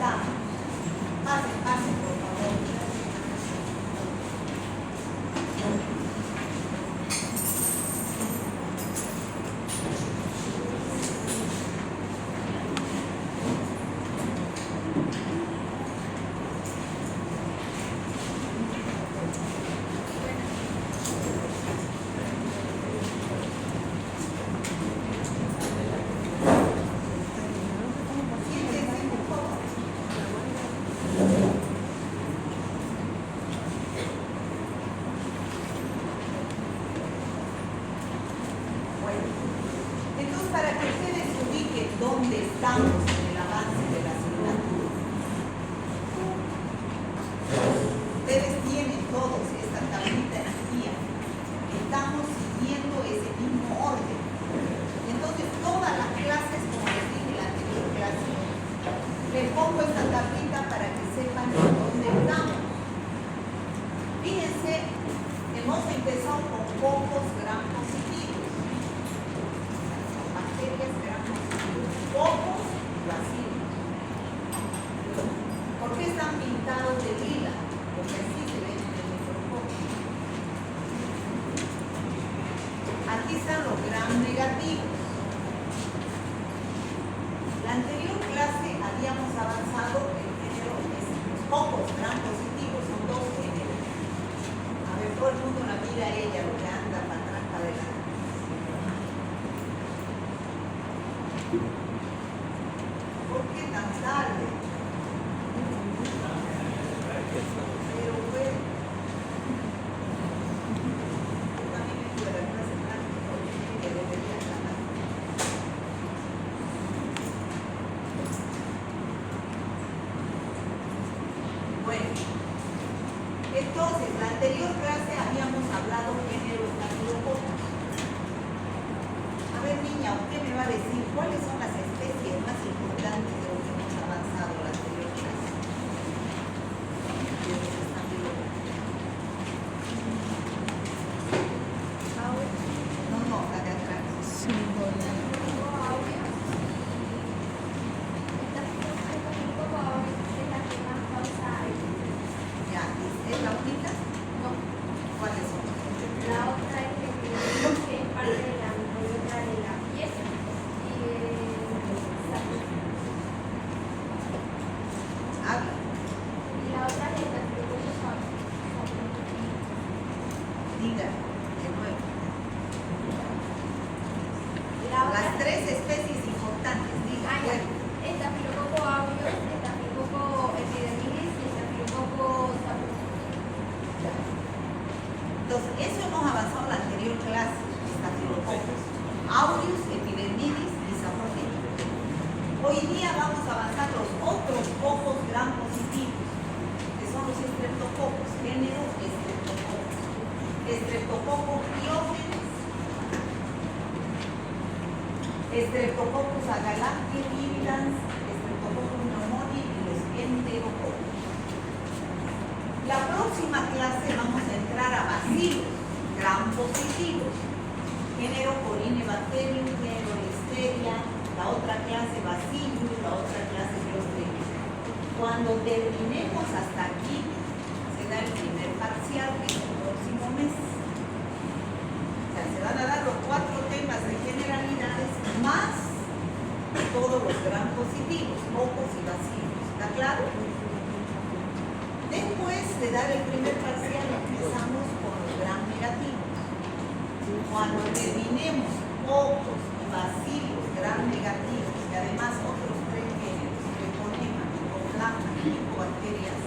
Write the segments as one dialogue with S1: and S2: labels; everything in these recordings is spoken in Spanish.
S1: empezamos. Pasen, pasen, por favor. Entonces, para que ustedes se ubiquen dónde estamos en el avance de la asignatura, ustedes tienen todos esta tablita en guía. Estamos siguiendo ese mismo orden. Entonces, todas las clases, como les dije en la anterior clase, les pongo esta tablita para que sepan dónde estamos. Fíjense, hemos empezado con pocos gram positivos. Pocos vacíos. ¿Por qué están pintados de lila? Porque así se ven en el microscopio. Aquí están los gram negativos. La anterior clase habíamos avanzado en género, los pocos gram positivos son dos géneros. A ver, todo el mundo la mira a ella, lo que anda para atrás, para adelante. ¿Por qué tan tarde? Pero bueno, yo también me fui a la clase práctica que debería ganar. Bueno, entonces, la anterior clase habíamos hablado género estafilococos. A ver, niña, usted me va a decir cuáles son las especies más importantes de lo que hemos avanzado en la anterior clase. De los estafilococos. No, la de atrás. Ya, ¿es la única?
S2: No.
S1: ¿Cuáles son?
S2: La otra es que es parte de la microbiota de la pieza y
S1: Habla.
S2: la otra es el estafilococos
S1: Diga, de nuevo.
S2: la otra
S1: Las tres especies importantes, diga. Bueno,
S2: Estafilococo aureus, Estafilococo epidermidis y Estafilococo staphylococcus.
S1: entonces, eso hemos avanzado en la anterior clase. Estafilococos aureus, epidermidis y saprophyta. Hoy día vamos a avanzar los otros pocos gram positivos, que son los estreptococos, género estreptococos. Estreptococcus pyogenes, Streptococcus agalactivirulans, Streptococcus pneumoniae y los enterococos. La próxima clase vamos a entrar a bacilos gram positivos, género Corynebacterium, género Listeria, la otra clase Bacillus, la otra clase Clostridium. Cuando terminemos hasta aquí, se da el primer parcial, que es el próximo mes. O sea, se van a dar los 4 temas de generalidades más todos los gram positivos, pocos y vacíos. ¿Está claro? Después de dar el primer parcial, empezamos con los gram negativos. Cuando terminemos pocos y vacíos, gram negativos, y además otros 3 géneros, treponema, micoplasma y micobacterias,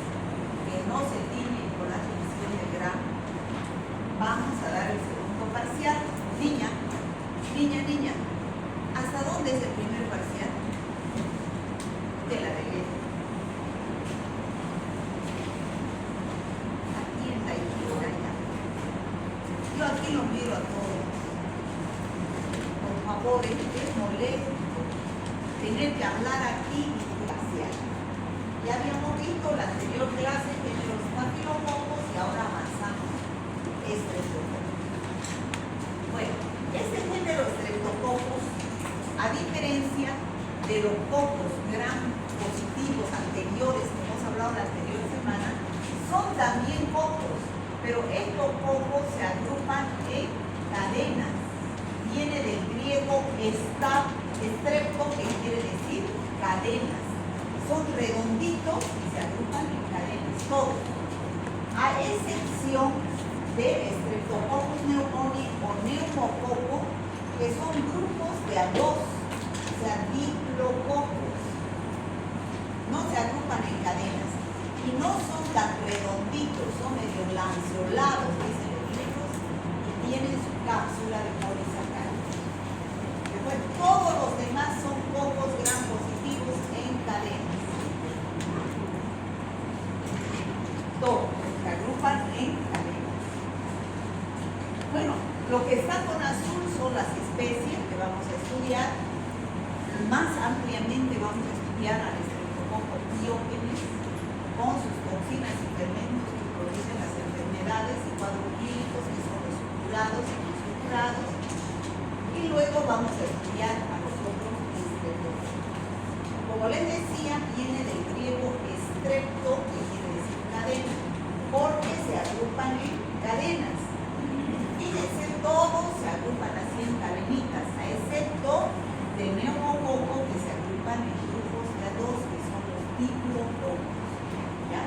S1: que no se tienen con la función de gram, vamos a dar el segundo parcial. Niña, ¿hasta dónde es el primer parcial? De la belleza. Atienda y quiera ya. Yo aquí los miro a todos. Por favor, es molesto tener que hablar aquí y glaciar. Ya habíamos visto la anterior clase que de los estafilococos y ahora avanzamos. Estreptococcus. Bueno, este género Streptococcus, a diferencia de los pocos gram positivos anteriores que hemos hablado la anterior semana son también cocos, pero estos cocos se agrupan en cadenas. Viene del griego estrepto, que quiere decir cadenas. Son redonditos y se agrupan en cadenas, todos. A excepción de Streptococcus pneumoniae o neumococo, que son grupos de a dos, o sea, diplococos. No se agrupan en cadenas y no son tan redonditos, son medio lanceolados, dicen los libros, y tienen su cápsula de polisacáridos. Después, todos los demás son cocos gram positivos en cadenas. Todos se agrupan en cadenas. Bueno, lo que está con azul son las especies que vamos a estudiar. Más ampliamente vamos a estudiar al Streptococcus pyogenes con sus toxinas y fermentos que producen las enfermedades y cuadros clínicos que son los supurados y no supurados. Y luego vamos a estudiar a los otros streptococcus. Como les decía, viene del griego estrepto, que quiere decir cadena, porque se agrupan en cadenas. Fíjense, todos se agrupan así en cadenitas, a excepto del neumococo, que se agrupan en grupos de a dos, que son los diplococos. ¿Ya?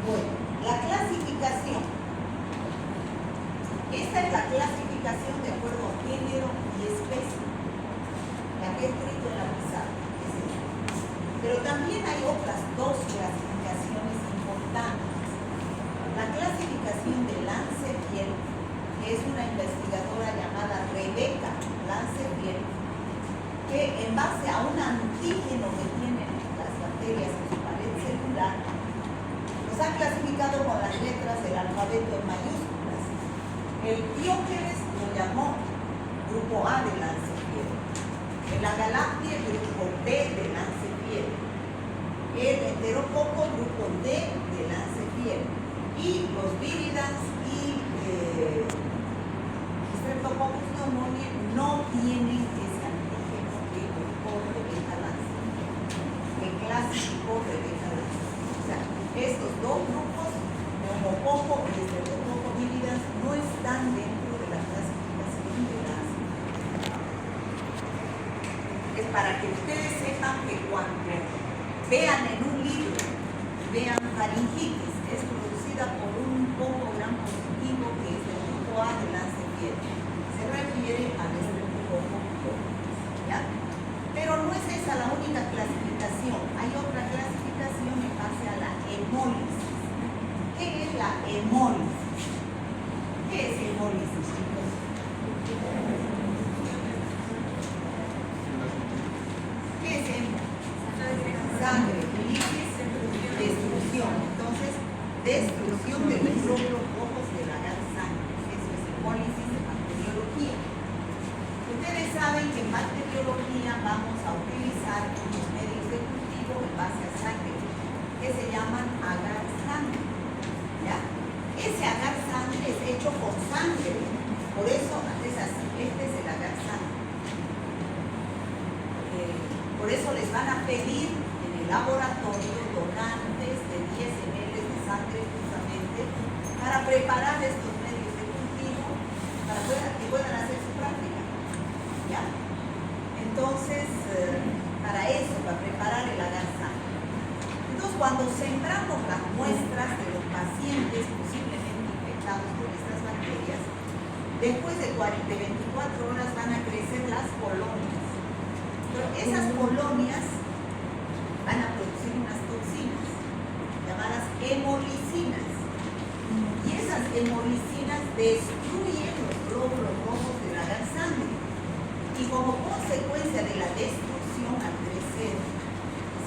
S1: Bueno, la clasificación. Esta es la clasificación de acuerdo a género y especie, la que he escrito en la pizarra. Es esta. Pero también hay otras dos clasificaciones importantes. La clasificación de Lancefield, que es una investigadora llamada Rebecca Lancefield, que en base a un antígeno que tienen las bacterias en su pared celular, los ha clasificado con las letras del alfabeto en mayúsculas. El Diógenes lo llamó grupo A de Lancefield, el Agalactia grupo B de Lancefield, el Enterococo grupo D de Lancefield, y los Viridans y Streptococcus pneumoniae no tienen ese antígeno que ocupó Rebecca Lancefield, que clasificó Rebecca Lancefield. O sea, estos dos grupos, neumococo y Streptococcus viridans, no están dentro de la clasificación de Lancefield. Es para que ustedes sepan que cuando vean en un libro, vean faringitis, es producida por un coco gram positivo que es del grupo A de Lancefield. Se refiere al Streptococcus, ¿ya? Pero no es esa la única clasificación. Hay otra clasificación en base a la hemólisis. ¿Qué es la hemólisis? ¿Qué es hemólisis, chicos? ¿Qué es hemólisis? Sangre, lisis, destrucción. Entonces, destrucción de los glóbulos rojos de la gran sangre. Eso es hemólisis en bacteriología. Ustedes saben que en bacteriología vamos a utilizar unos medios de cultivo en base a sangre que se llaman agar sangre. ¿Ya? Ese agar sangre es hecho con sangre. Por eso es así. Este es el agar sangre. Por eso les van a pedir en el laboratorio donantes de 10 ml de sangre justamente para preparar estos medios de cultivo para que puedan hacer su práctica. ¿Ya? Entonces, para eso, para preparar el agar sangre. Entonces, cuando sembramos las muestras de los pacientes posiblemente infectados por estas bacterias, después de 24 horas van a crecer las colonias. Pero esas colonias van a producir unas toxinas llamadas hemolicinas. Y esas hemolicinas destruyen los glóbulos rojos de la gran sangre. Y como consecuencia de la destrucción al crecer,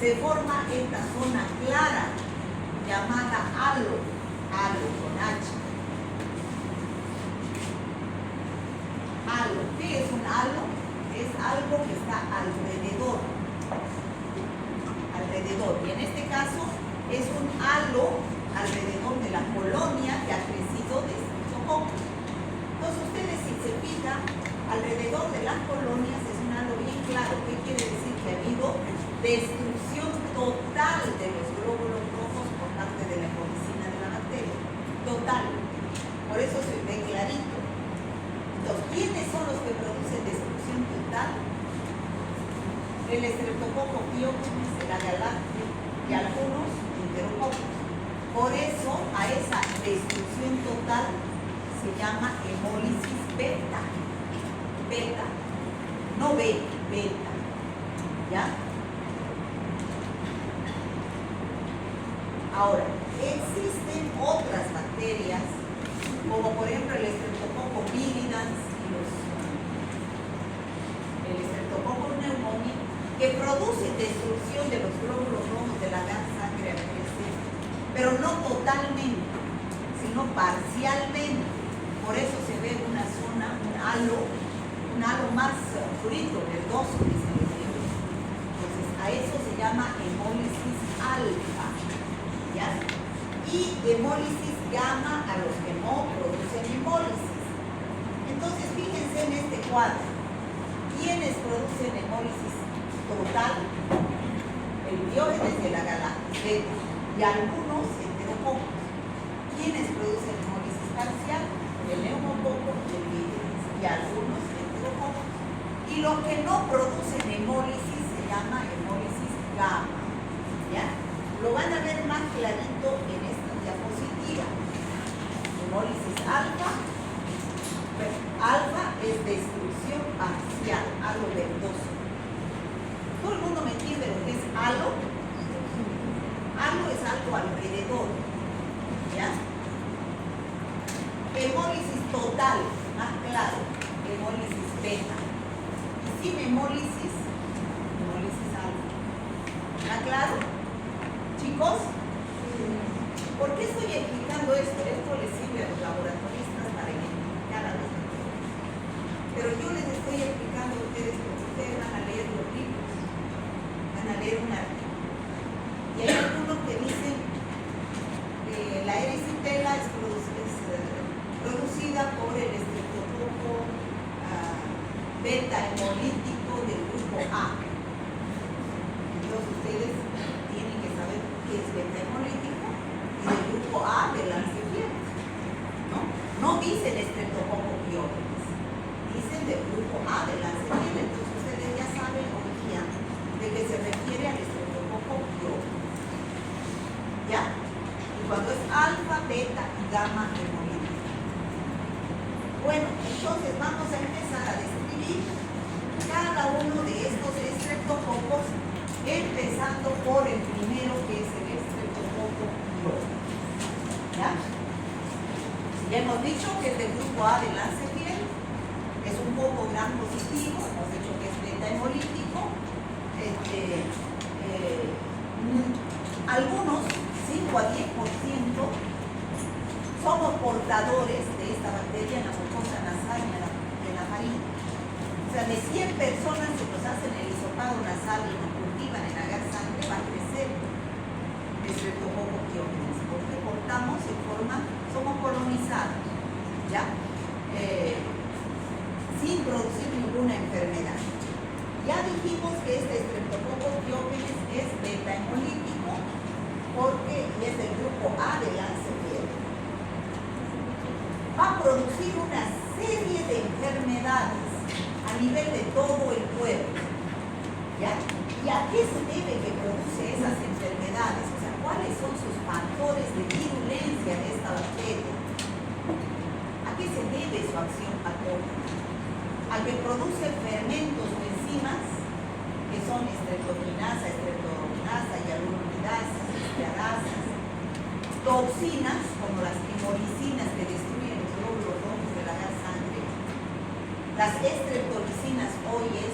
S1: se forma esta zona clara llamada halo, halo con H. Halo. ¿Qué es un halo? Es algo que está alrededor. Y en este caso es un halo alrededor de la colonia que ha crecido de Streptococcus. Entonces ustedes, si se fijan, alrededor de las colonias es un halo bien claro. ¿Qué quiere decir? Que ha habido destrucción el Streptococcus pyogenes, el agalactium y algunos enterococos. Por eso a esa destrucción total se llama hemólisis beta. Beta, no B, beta. ¿Ya? Ahora, existen otras bacterias, como por ejemplo el Streptococcus viridans y el Streptococcus pneumoniae, que producen destrucción de los glóbulos rojos de la gran sangre a nivel celular, pero no totalmente, sino parcialmente. Por eso se ve una zona, un halo más frito, verdoso, dicen los libros. Entonces, a eso se llama hemólisis alfa, ¿ya? Y hemólisis gamma a los que no producen hemólisis. Entonces, fíjense en este cuadro. ¿Quiénes producen hemólisis total? El Diógenes de la galáctea y algunos enterococos. ¿Quiénes producen hemólisis parcial? El neumococo y el viridans y algunos enterococos. Y los que no producen hemólisis se llama hemólisis gamma, ¿ya? Lo van a ver más clarito en esta diapositiva. Hemólisis alfa. Bueno, alfa es destrucción parcial, halo verdoso. ¿Todo el mundo me entiende lo que es halo? Halo es algo alrededor, ¿ya? Hemólisis total, más claro, hemólisis beta. Y sin hemólisis, hemólisis alfa. ¿Está claro? Chicos, ¿por qué estoy explicando esto? Esto les sirve a los laboratoristas para identificar a los bacterias. Pero yo les estoy explicando a ustedes porque ustedes van a leer los libros, van a leer un artículo. Y hay algunos que dicen que la erisipela es producida por el estreptococo beta hemolítico del grupo A. Entonces ustedes tienen que saber qué es beta hemolítico y del grupo A de Lancefieres, ¿no? No dicen Streptococcus pyogenes, dicen del grupo A de Lancefieres. Entonces ustedes ya saben hoy día de que se refiere al Streptococcus pyogenes, ¿ya? Y cuando es alfa, beta y gamma hemolítico. Bueno, entonces vamos a empezar a describir cada uno de estos estreptococos, empezando por el primero, que es el Streptococcus pyogenes. ¿Ya? Ya hemos dicho que es del grupo A de Lancefieres, es un poco gram positivo, hemos dicho que es beta hemolítico. Algunos, 5 a 10%, somos portadores de esta bacteria en la mucosa nasal y en la faringe. O sea, de 100 personas que nos hacen el hisopado nasal y nos cultivan en agar sangre, va a crecer el Streptococcus pyogenes, porque portamos en forma, somos colonizados, ¿ya? Sin producir ninguna enfermedad. Ya dijimos que este Streptococcus pyogenes es beta hemolítico, porque es del grupo A de Lancefieres. Va a producir una serie de enfermedades a nivel de todo el cuerpo, ¿ya? ¿Y a qué se debe que produce esas enfermedades? O sea, ¿cuáles son sus factores de virulencia de esta bacteria? ¿A qué se debe su acción patógena? A que produce fermentos o enzimas que son streptokinasa, streptokinasa, hialuronidasas, estearasas, toxinas como las hemolicinas que destruyen los glóbulos rojos de la sangre. Las estreptolicinas hoy es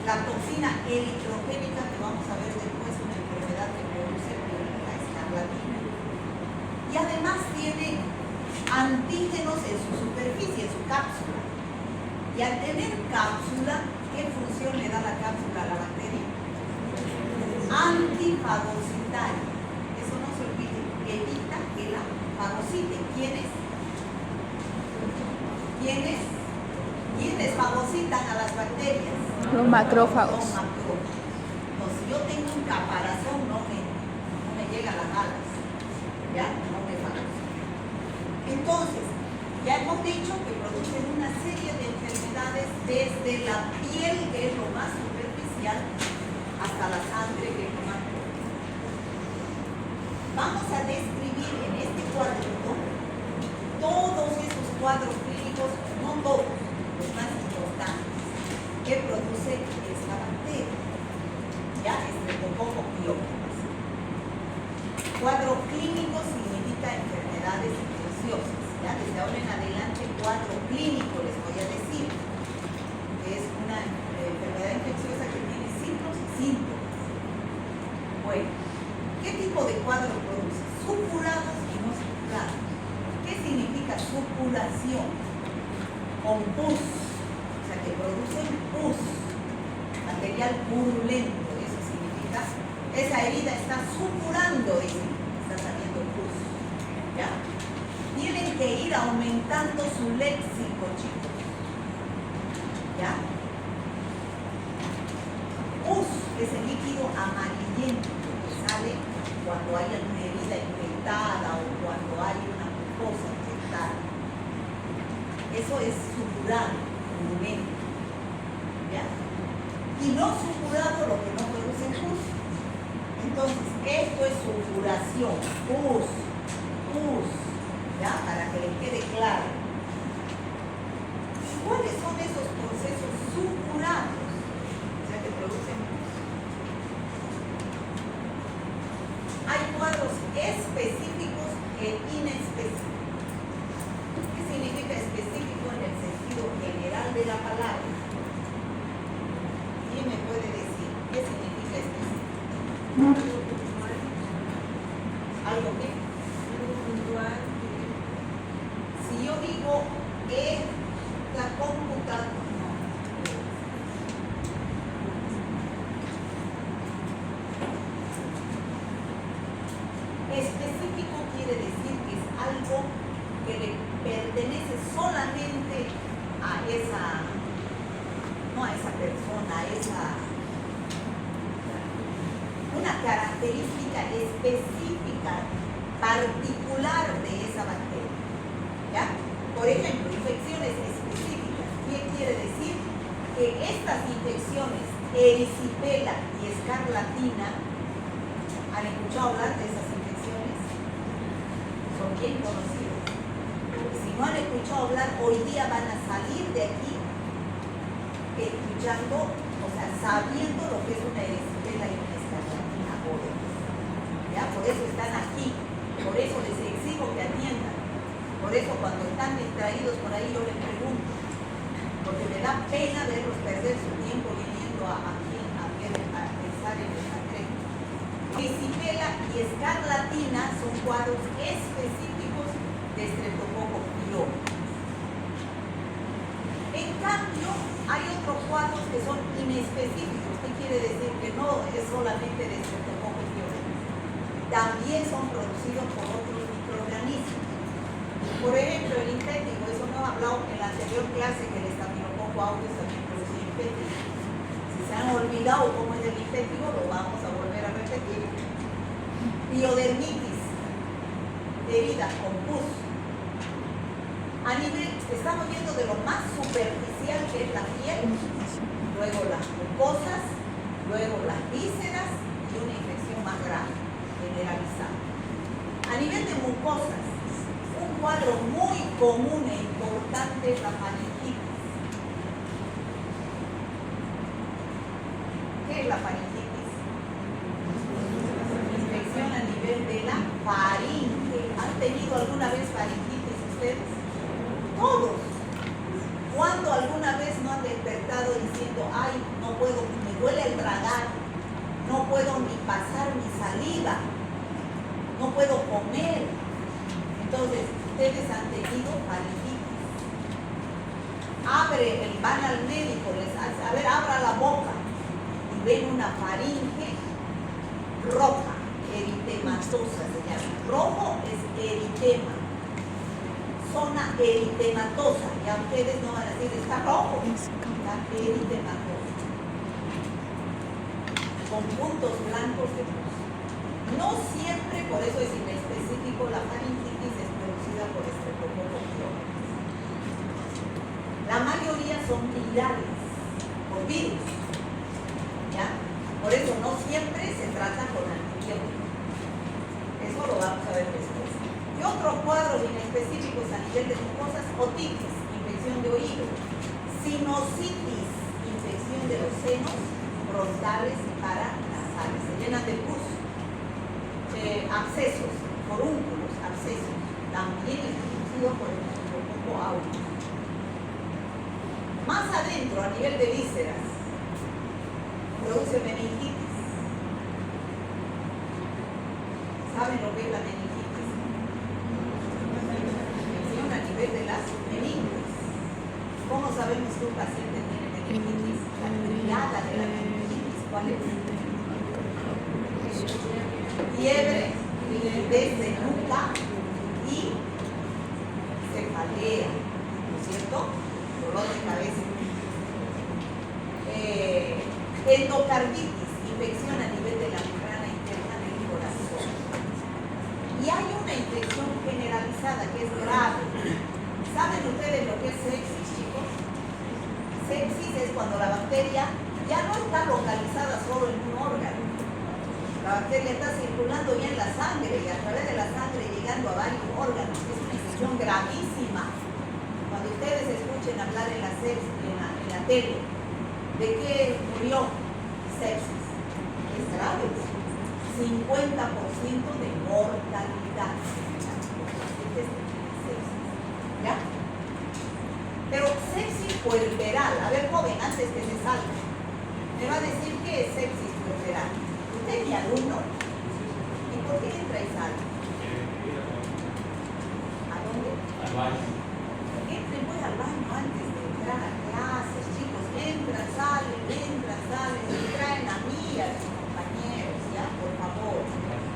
S1: la toxina eritrogénica, que vamos a ver después, una enfermedad que produce la escarlatina. Y además tiene antígenos en su superficie, en su cápsula. Y al tener cápsula, ¿qué función le da la cápsula a la bacteria? Antifagocitaria. Eso no se olvide, evita que la fagocite. ¿Quiénes fagocitan a las bacterias?
S3: Los macrófagos.
S1: Los macrófagos. Entonces, si yo tengo un caparazón, no me llegan las alas, ¿ya? No me fagocita. Entonces, ya hemos dicho que producen una serie de enfermedades desde la piel, que es lo más superficial, arterial hasta la sangre que toma. Vamos a describir en este cuadrito todos esos cuadros clínicos, no todos, los más importantes, que produce esta bacteria, ya Streptococcus pyogenes. Cuadro clínico significa enfermedades infecciosas, ya desde ahora en adelante cuadro clínico les voy a decir, que es una enfermedad infecciosa que tiene signos y síntomas. Bueno, ¿qué tipo de cuadro produce? Supurados y no supurados. ¿Qué significa supuración? Con pus, o sea que producen pus, material purulento, eso significa, esa herida está supurando, dice, está saliendo pus, ¿ya? Tienen que ir aumentando su léxico, chicos, ¿ya? Pus es el líquido amarillento que sale cuando hay una herida infectada o cuando hay una mucosa infectada. Eso es supurado, purulento, ¿ya? Y no supurado lo que no produce pus. Entonces, esto es supuración, pus, ¿ya? Para que les quede claro. ¿Cuáles son esos procesos supurados? O sea, que producen pus. Hay cuadros específicos e inespecíficos. ¿Qué significa específico en el sentido general de la palabra? ¿Quién me puede decir qué significa específico? ¿Algo qué? Si yo digo la computadora, no. Específico quiere decir que es algo que le pertenece solamente a esa, no a esa persona, a esa, una característica específica, particular de esa bacteria, ¿ya? Por ejemplo, infecciones específicas. ¿Qué quiere decir? Que estas infecciones, erisipela y escarlatina, ¿han escuchado hablar de esas infecciones? Son bien conocidas. Si no han escuchado hablar, hoy día van a salir de aquí escuchando, o sea, sabiendo lo que es una erisipela y una escarlatina ahora. ¿Ya? Por eso están aquí, por eso les exijo que atiendan. Por eso cuando están distraídos por ahí yo les pregunto, porque me da pena verlos perder su tiempo viniendo aquí a pensar en el secreto. Erisipela y escarlatina son cuadros específicos de Streptococcus pyogenes. En cambio, hay otros cuadros que son inespecíficos. ¿Qué quiere decir? Que no es solamente de Streptococcus pyogenes. También son producidos por otros microorganismos. Por ejemplo, el linfético, eso no he hablado en la anterior clase, que el estafilococo aureus también produce linfético. Si se han olvidado cómo es el linfético, lo vamos a volver a repetir. Piodermitis, herida con pus. A nivel, estamos viendo de lo más superficial que es la piel, luego las mucosas, luego las vísceras y una infección más grave, generalizada. A nivel de mucosas, un cuadro muy común e importante es la faringitis. ¿Qué es la faringitis? Infección a nivel de la faringe. ¿Han tenido alguna vez faringitis ustedes? Todos. ¿Cuándo alguna vez no han despertado diciendo, ay, no puedo, me duele el tragar, no puedo ni pasar mi saliva, no puedo comer? Entonces, ustedes han tenido faringitis. Van al médico, les hace, a ver, abra la boca y ven una faringe roja, eritematosa se llama. Rojo es eritema, zona eritematosa. Ya ustedes no van a decir, está rojo, está eritematosa, con puntos blancos de pus. No siempre, por eso es inespecífico, la faringitis es producida por Streptococcus pyogenes. La mayoría son virales, por virus. ¿ya? Por eso no siempre se trata con antibióticos. Eso lo vamos a ver después. Y otros cuadros inespecíficos a nivel de mucosas: otitis, infección de oído; sinusitis, infección de los senos frontales y paranasales, se llenan de pus; abscesos, forúnculos, abscesos, también es producido por el meningococo aureus. Más adentro, a nivel de vísceras, produce meningitis. ¿Saben lo que es la meningitis? Infección a nivel de las meninges. ¿Cómo sabemos que un paciente tiene meningitis? La triada de la meningitis, ¿cuál es? Fiebre, rigidez de nuca y cefalea, ¿no es cierto? Dolor de cabeza. Endocarditis, infección a nivel de la membrana interna del corazón. Y hay una infección generalizada que es grave. ¿Saben ustedes lo que es sepsis, chicos? Sepsis es cuando la bacteria ya no está localizada solo en un órgano. La bacteria está circulando ya en la sangre y a través de la sangre llegando a varios órganos. Es una infección gravísima. Cuando ustedes escuchen hablar en la sepsis, en la tele, ¿de qué murió? Sepsis. Es grave. 50% de mortalidad. ¿Ya? Pero sepsis puerperal. A ver, joven, antes que se salga, me va a decir qué es sepsis puerperal. Usted es mi alumno. ¿Y por qué entra y sale? ¿A dónde?
S3: Al baño.
S1: Entren pues al baño antes de entrar a clases, chicos. Entran, salen, se traen a mí y a sus compañeros, ¿ya? Por favor,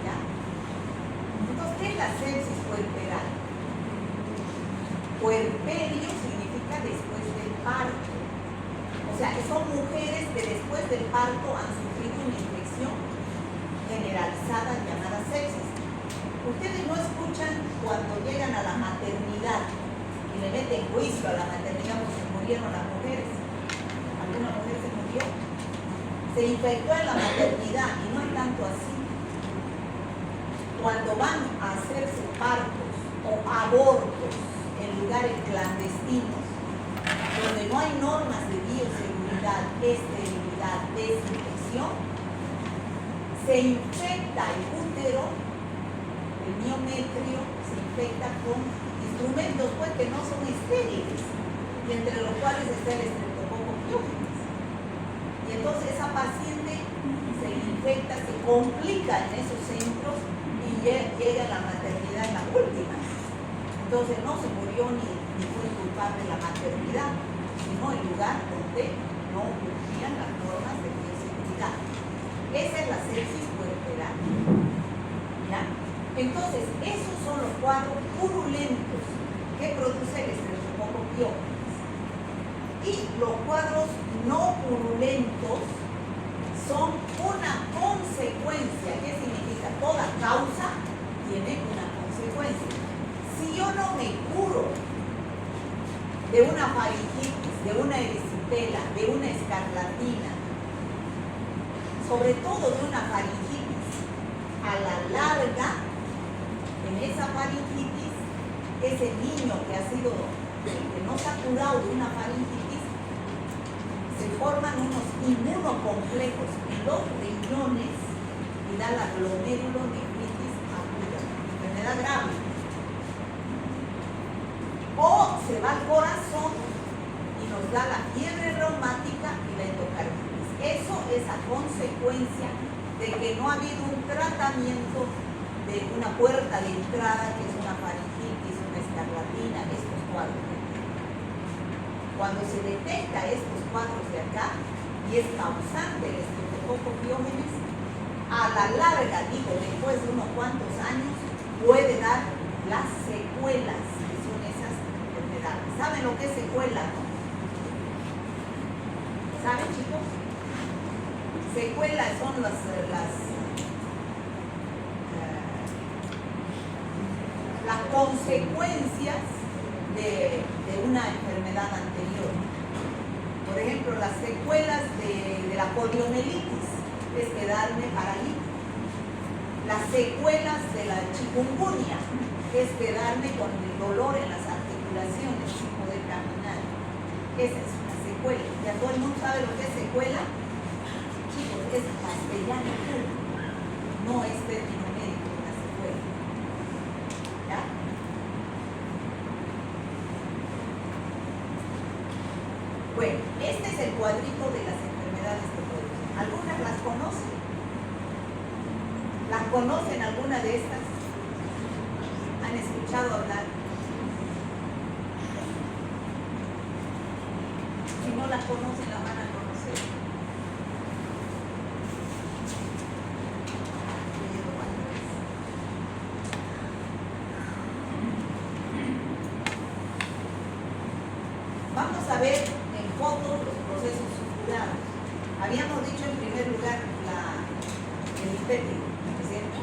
S1: ¿ya? Entonces, ¿qué es la sepsis puerperal? Puerperio significa después del parto. O sea, son mujeres que después del parto han sufrido una infección generalizada llamada sepsis. Ustedes no escuchan cuando llegan a la maternidad y le meten juicio a la maternidad porque se murieron las mujeres. ¿Alguna mujer se murió? Se infectó en la maternidad y no es tanto así. Cuando van a hacerse partos o abortos en lugares clandestinos, donde no hay normas de bioseguridad, esterilidad, desinfección, se infecta el útero, el miometrio, se infecta con instrumentos pues que no son estériles, y entre los cuales está el Streptococcus pyogenes. Y entonces esa paciente se infecta, se complica en esos centros y llega a la maternidad en la última. Entonces no se murió ni fue culpable la maternidad, sino el lugar donde no cumplían las normas de bioseguridad. Esa es la sepsis puerperal. ¿Ya? Entonces, esos son los cuadros purulentos que produce el Streptococcus pyogenes. Y los cuadros no purulentos son una consecuencia. ¿Qué significa? Toda causa tiene una consecuencia. Si yo no me curo de una faringitis, de una erisipela, de una escarlatina, sobre todo de una faringitis, a la larga, en esa faringitis, ese niño que no se ha curado de una faringitis, se forman unos inmunocomplejos en los riñones y da la glomerulonefritis aguda, enfermedad grave. O se va al corazón y nos da la fiebre reumática y la endocarditis. Eso es a consecuencia de que no ha habido un tratamiento de una puerta de entrada, que es una faringitis, una escarlatina, estos cuadros. Cuando se detecta estos cuadros de acá y es causante el Streptococcus pyogenes, a la larga, digo, después de unos cuantos años, puede dar las secuelas, que son esas enfermedades. ¿Saben lo que es secuela, no? ¿Saben, chicos? Secuelas son las consecuencias de una enfermedad anterior. Por ejemplo, las secuelas de la poliomielitis, es quedarme paralítico. Las secuelas de la chikungunya, es quedarme con el dolor en las articulaciones sin poder caminar. Esa es una secuela. ¿Ya todo el mundo sabe lo que es secuela? Chicos, es castellano puro. No es término médico, una secuela. ¿Ya? Bueno, este es el cuadrito de las enfermedades que podemos. ¿Algunas las conocen? ¿Las conocen alguna de estas? ¿Han escuchado hablar? Si no las conocen, las van a conocer. Vamos a ver en fotos los procesos sucurados. Habíamos dicho en primer lugar el impétigo, ¿cierto?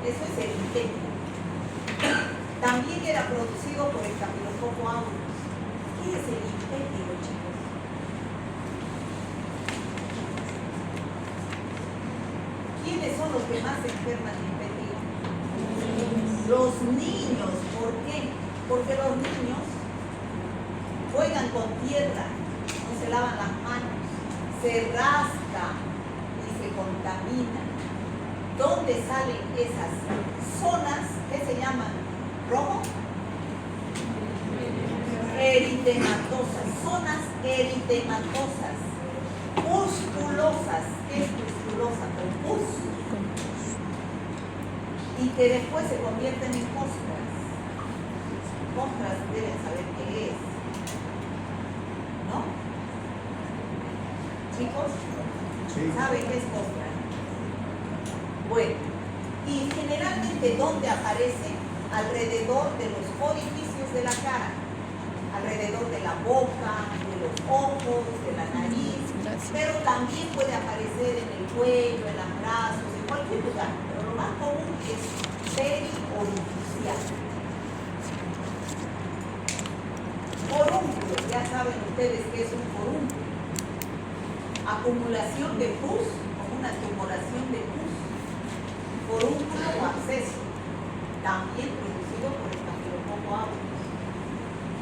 S1: Eso es el impétigo. También era producido por el Staphylococcus aureus. ¿Qué es el impétigo, chicos? ¿Quiénes son los que más se enferman de impétigo? Los niños. ¿Por qué? Porque los niños juegan con tierra, no se lavan las manos, se rascan y se contaminan. ¿Dónde salen esas zonas que se llaman rojo? Eritematosas, zonas eritematosas, pustulosas. ¿Qué es pustulosa? Con pus. Y que después se convierten en costras. Costras deben saber qué es. ¿No? Chicos,
S3: Sí.
S1: ¿saben qué es costra? Bueno, y generalmente ¿dónde aparece? Alrededor de los orificios de la cara, alrededor de la boca, de los ojos, de la nariz, pero también puede aparecer en el cuello, en los brazos, en cualquier lugar, pero lo más común es periorificial. Forúnculo, ya saben ustedes qué es un forúnculo. Acumulación de pus, como una tumoración de pus. Forúnculo o absceso, también producido por el Staphylococcus aureus.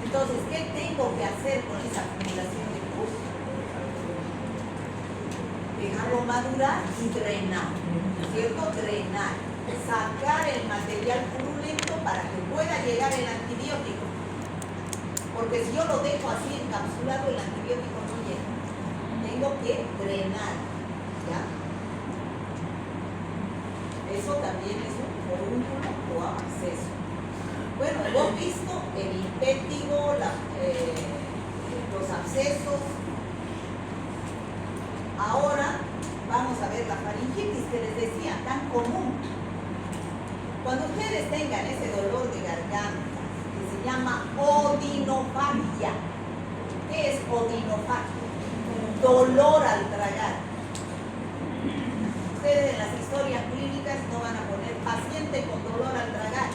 S1: Entonces, ¿qué tengo que hacer con esa acumulación de pus? Dejarlo madurar y drenar, ¿no es cierto? Drenar, sacar el material purulento para que pueda llegar el antibiótico. Porque si yo lo dejo así encapsulado, el antibiótico no llega. Tengo que drenar, ¿ya? Eso también es un forúnculo o absceso. Bueno, hemos visto el impétigo, los abscesos. Ahora vamos a ver la faringitis que les decía, tan común. Cuando ustedes tengan ese dolor de garganta, que se llama odinofagia. ¿Qué es odinofagia? Dolor al tragar. Ustedes en las historias clínicas no van a poner paciente con dolor al tragar.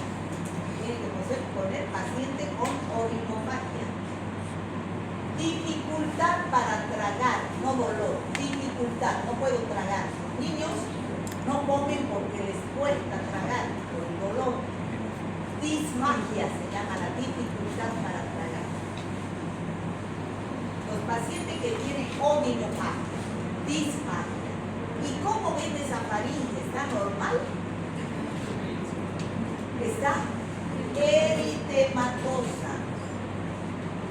S1: Tienen que poner paciente con odinofagia. Dificultad para tragar, no dolor. Dificultad, no puedo tragar. Los niños no comen porque les cuesta tragar por el dolor. Disfagia se llama la dificultad para tragar. Los pacientes que tienen odinofagia, disfagia. ¿Y cómo ven esa faringe? ¿Está normal? Está eritematosa.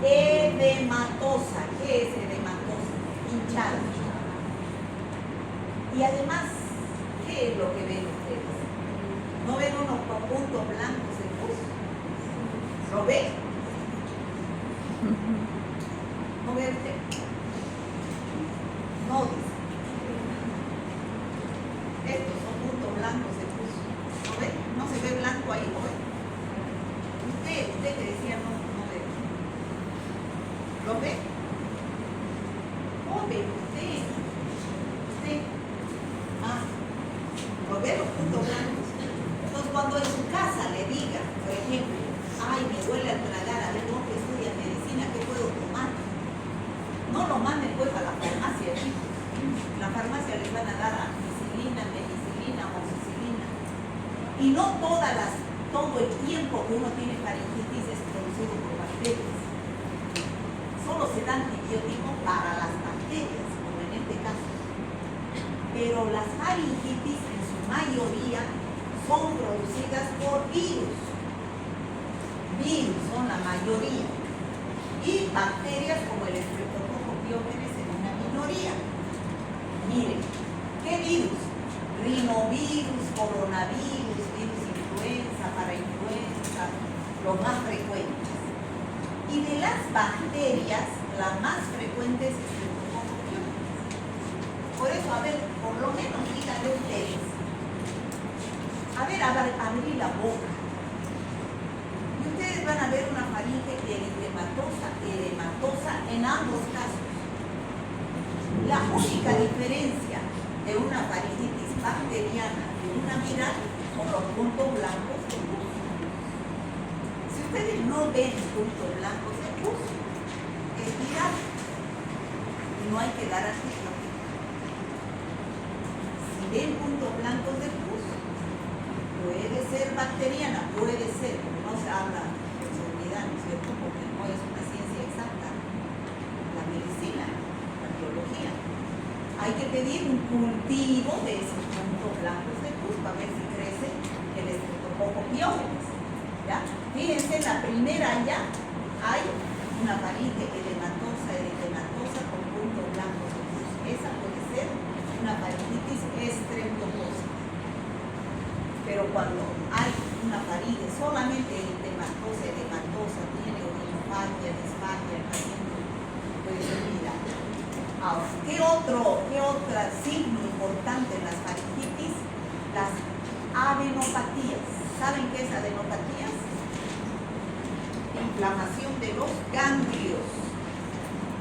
S1: Edematosa. ¿Qué es edematosa? Hinchada. Y además, ¿qué es lo que ven ustedes? ¿No ven unos puntos blancos en pus? ¿Lo ven? ¿No ve usted? No dice. Estos son puntos blancos de pus. ¿No ve? No se ve blanco ahí, ¿no ve? Usted que decía no ve. ¿Lo ve? ¿No ve usted? ¿Usted? Ah, ¿lo ve los puntos blancos? Entonces cuando en su casa le diga, por ejemplo, ay, me duele al tragar, a ver, no, que estudia medicina, ¿qué puedo tomar? Y no todo el tiempo que uno tiene faringitis es producido por bacterias. Solo se da antibiótico para las bacterias, como en este caso. Pero las faringitis en su mayoría son producidas por virus. Virus son la mayoría. Y bacterias como el Streptococcus pyogenes en una minoría. Miren, ¿qué virus? Rinovirus, coronavirus, virus influenza, parainfluenza, los más frecuentes. Y de las bacterias, la más frecuente es el Streptococcus pyogenes. Por eso, a ver, por lo menos díganle ustedes. A ver, abrir la boca. Y ustedes van a ver una faringe edematosa en ambos casos. La única diferencia de una faringitis bacteriana y una viral son los puntos blancos de pus. Si ustedes no ven puntos blancos de pus, es viral y no hay que dar antibiótico. Si ven puntos blancos de pus, puede ser bacteriana, puede ser, porque no se habla de seguridad, ¿no es cierto? Porque no es una ciencia exacta, la medicina, la biología. Hay que pedir un cultivo de esos puntos blancos de pus para ver si crece el Streptococcus pyogenes. ¿Ya? Fíjense, en la primera ya hay una faringe edematosa con puntos blancos de pus. Esa puede ser una faringitis estreptococcus. Pero cuando hay una faringe solamente edematosa, tiene orinofagia, disfagia, el paciente puede ser viral. Ahora, ¿qué otro signo importante en las faringitis? Las adenopatías. ¿Saben qué es adenopatías? Inflamación de los ganglios.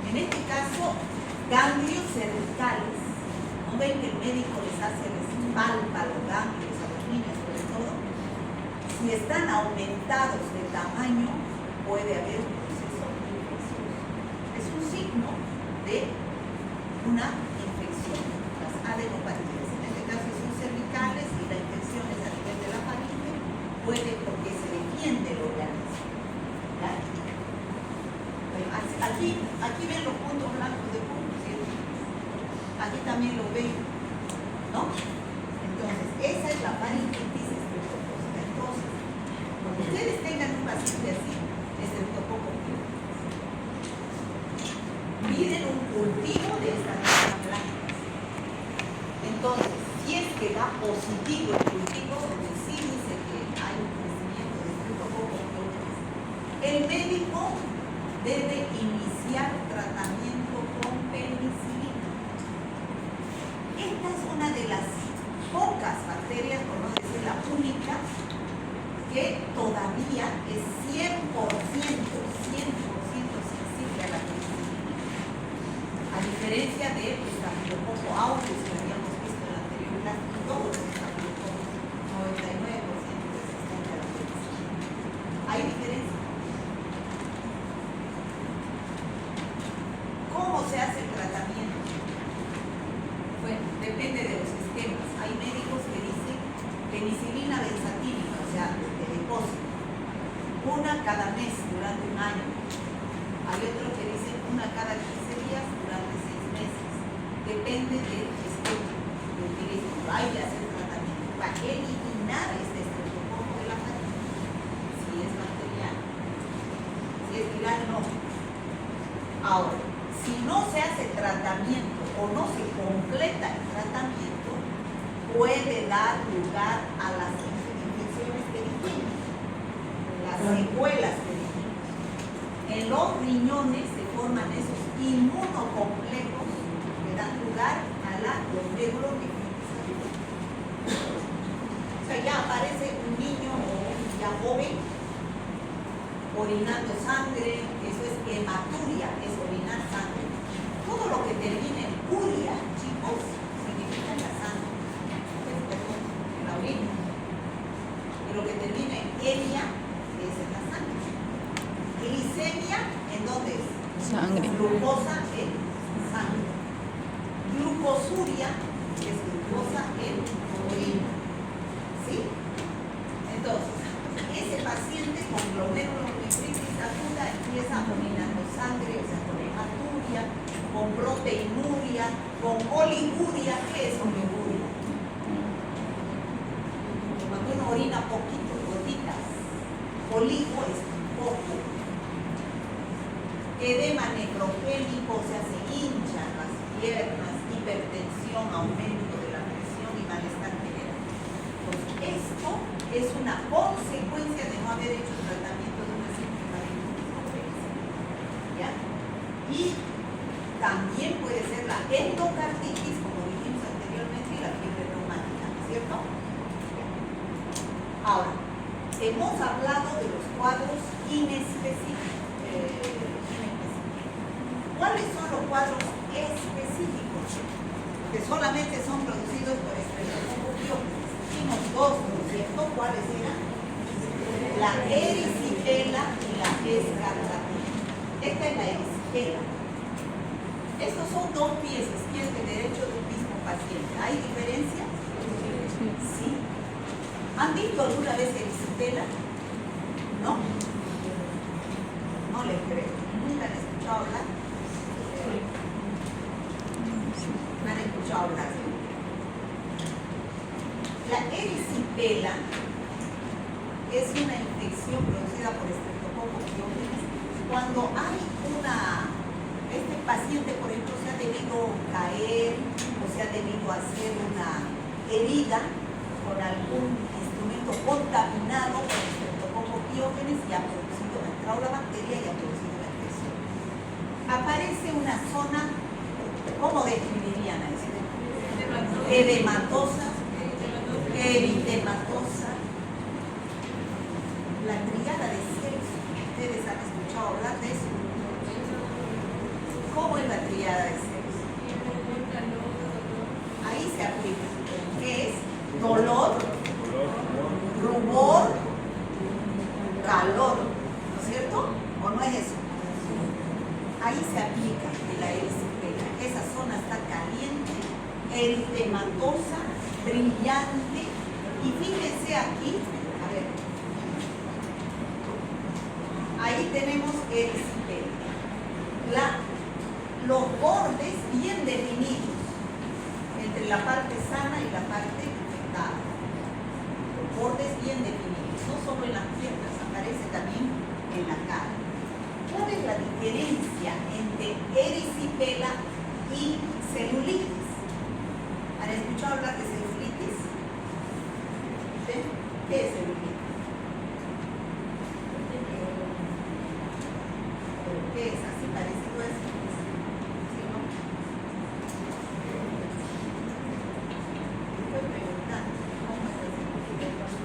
S1: En este caso, ganglios cervicales. ¿No ven que el médico les palpa los ganglios a los niños sobre todo? Si están aumentados de tamaño, puede haber un proceso infeccioso. Es un signo de una infección, las adenopatías. En este caso son cervicales y la infección es a nivel de la faringe, puede porque se defiende el organismo. ¿Ya? Bueno, aquí ven los puntos blancos de pus, ¿cierto? Aquí también lo ven, ¿no? Entonces, esa es la faringitis estreptococcus. Entonces, cuando ustedes tengan un paciente así, Streptococcus pyogenes, piden un cultivo de estas cosas blancas. Entonces, si es que da positivo el cultivo, donde sí dice que hay un crecimiento de Streptococcus pyogenes, el médico debe iniciar tratamiento con penicilina. Esta es una de las pocas bacterias, por no decir la única, que todavía es 100% sensible a la penicilina. A diferencia de Staphylococcus aureus que habíamos visto en la anterior clase, todos los Staphylococcus, 99% resistentes a la penicilina. ¿Hay diferencia? ¿Cómo se hace el tratamiento? Bueno, depende de los esquemas. Hay médicos que dicen penicilina benzatínica, o sea, de depósito, una cada mes durante un año. Hay otros que dicen una cada 15 días durante 6 meses. Depende del esquema que utilicen. Hay que hacer tratamiento para eliminar este estreptococo de la faringe. Si es bacteriano. Si es viral, no. Ahora, si no se hace tratamiento o no se completa el tratamiento, puede dar lugar a las infecciones que dijimos, las secuelas que dijimos. En los riñones se forman esos inmunocomplejos que dan lugar a la glomerulonefritis. O sea, ya aparece un niño ya joven orinando sangre, eso es hematuria, es orinar sangre. Todo lo que termine en uria, chicos, significa la sangre, la orina. Y lo que termina en emia es en la sangre. Glicemia, ¿en dónde es?
S3: Sangre.
S1: Glucosa en sangre. Glucosuria es glucosa en orina. ¿Sí? Entonces, ese paciente con glomerulonefritis aguda empieza vomitando sangre, o sea, con hematuria, con proteinuria, con oliguria. ¿Qué es oliguria? Cuando uno orina poquito, gotitas. Oligo es poco. Edema necrogénico, o sea, se hinchan las piernas, hipertensión, aumento de la presión y malestar general. Pues esto es una consecuencia de no haber hecho el tratamiento de una simple hepatitis. ¿Ya? Y también puede ser la endocarditis, como dijimos anteriormente, y la fiebre reumática, ¿cierto? Ahora, hemos hablado de los cuadros inespecíficos. ¿Cuáles son los cuadros específicos? Que solamente son producidos por estreptococcus. Hicimos dos, ¿no es cierto? ¿Cuáles eran? La erisipela y la escarlatina. Esta es la erisipela. Estos son dos pies izquierdo y derecho de un mismo paciente. ¿Hay diferencia? Sí. ¿Han visto alguna vez erisipela? ¿No? No les creo. ¿Nunca han escuchado hablar? ¿Me han escuchado hablar? La erisipela es una infección producida por estreptococcus. Cuando hay este paciente, por ejemplo, se ha debido caer o se ha debido hacer una herida con algún instrumento contaminado por estreptococcus y ha producido, ha entrado la bacteria y ha producido la infección. Aparece una zona, ¿cómo describirían a esto? Edematosa, eritematosa, la triada de Celso. ¿Ustedes han escuchado hablar de eso? ¿Cómo es la triada de Celso? Ahí se aplica. ¿Qué es? Dolor, rubor, calor. ¿No es cierto? ¿O no es eso? Ahí se aplica la erisipela. Esa zona está caliente, eritematosa, brillante. Y fíjense aquí, a ver, ahí tenemos erisipela. Los bordes bien definidos entre la parte sana y la parte infectada. Los bordes bien definidos, no solo en las piernas, aparece también en la cara. ¿Cuál es la diferencia entre erisipela y celulitis? ¿Han escuchado hablar de celulitis? ¿Sí? ¿Qué es celulitis? ¿Qué es? ¿Así parecido a eso? ¿Sí, no? Estoy preguntando, ¿cómo es la celulitis?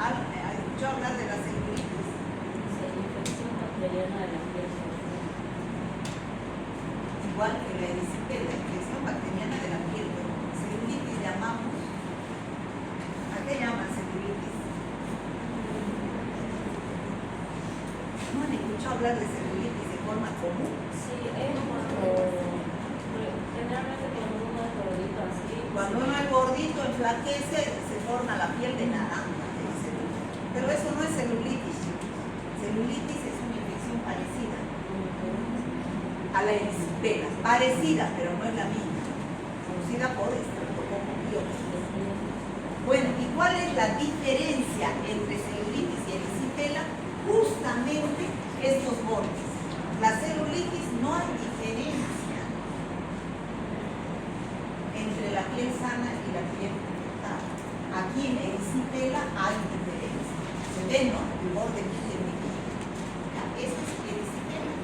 S1: ¿Han escuchado hablar de la celulitis? Igual que la erisipela, la infección bacteriana de la piel. Celulitis llamamos. ¿A qué llaman celulitis? ¿No han escuchado hablar de celulitis de forma común?
S3: Sí, es generalmente cuando uno es gordito así.
S1: Cuando uno es gordito, enflaquece, se forma la piel de naranja. Pero eso no es celulitis. Celulitis es una infección parecida a la erisipela, parecida, pero no es la misma, producida por estreptococcus. Bueno, ¿y cuál es la diferencia entre celulitis y erisipela? Justamente estos bordes. La celulitis no hay diferencia entre la piel sana y la piel infectada. Aquí en erisipela hay diferencia. Se ve, ¿no? El borde bien definido. Eso es erisipela.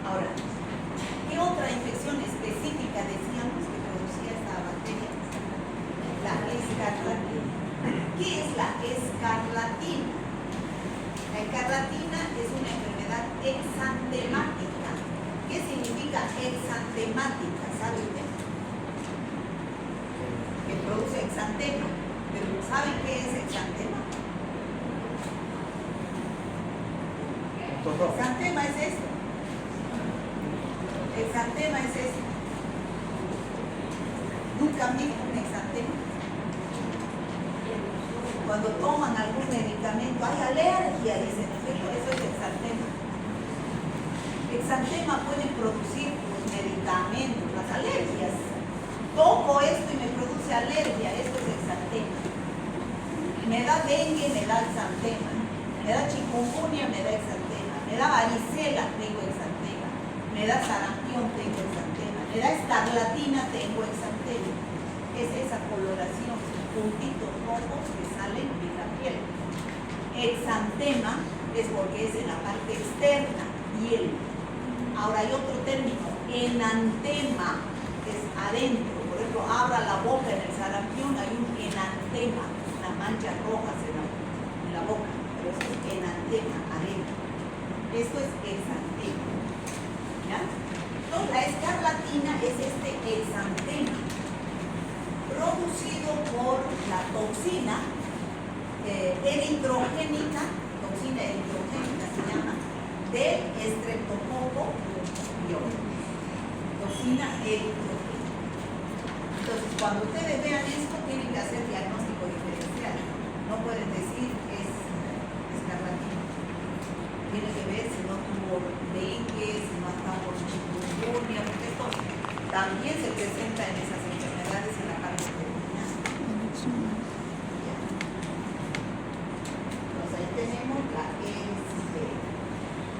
S1: Ahora, ¿qué otra infección específica decíamos que producía esta bacteria? La escarlatina. ¿Qué es la escarlatina? La escarlatina es una enfermedad exantemática. ¿Qué significa exantemática? ¿Sabe usted? Que produce exantema. ¿Pero saben qué es exantema? Exantema es esto. Exantema es esto. ¿Nunca han visto un exantema? Cuando toman algún medicamento, hay alergia, dicen, ¿no es cierto? Eso es exantema. Exantema puede producir los medicamentos, las alergias. Toco esto y me produce alergia, esto es exantema. Me da dengue, me da exantema. Me da chikungunya, me da exantema. Me da varicela, tengo exantema. Me da sarampión, tengo exantema. Me da escarlatina, tengo exantema. Es esa coloración, puntitos rojos que salen de la piel. Exantema es porque es en la parte externa, piel. Ahora hay otro término, enantema, es adentro. Por ejemplo, abra la boca en el sarampión, hay un enantema, una mancha roja en la boca, pero eso es enantema, adentro. Esto es exantema. ¿Ya? Entonces, la escarlatina es este exantema, producido por la toxina eritrogénica, toxina eritrogénica se llama, del estreptococo pyogenes, toxina eritrogénica. Entonces, cuando ustedes vean esto, tienen que hacer diagnóstico diferencial. No pueden decir es escarlatina. Tienen que ver si no tuvo dengue, si no ha estado con chikungunya, porque esto también se presenta en esas enfermedades en la parte abdominal. Entonces ahí tenemos la ESB.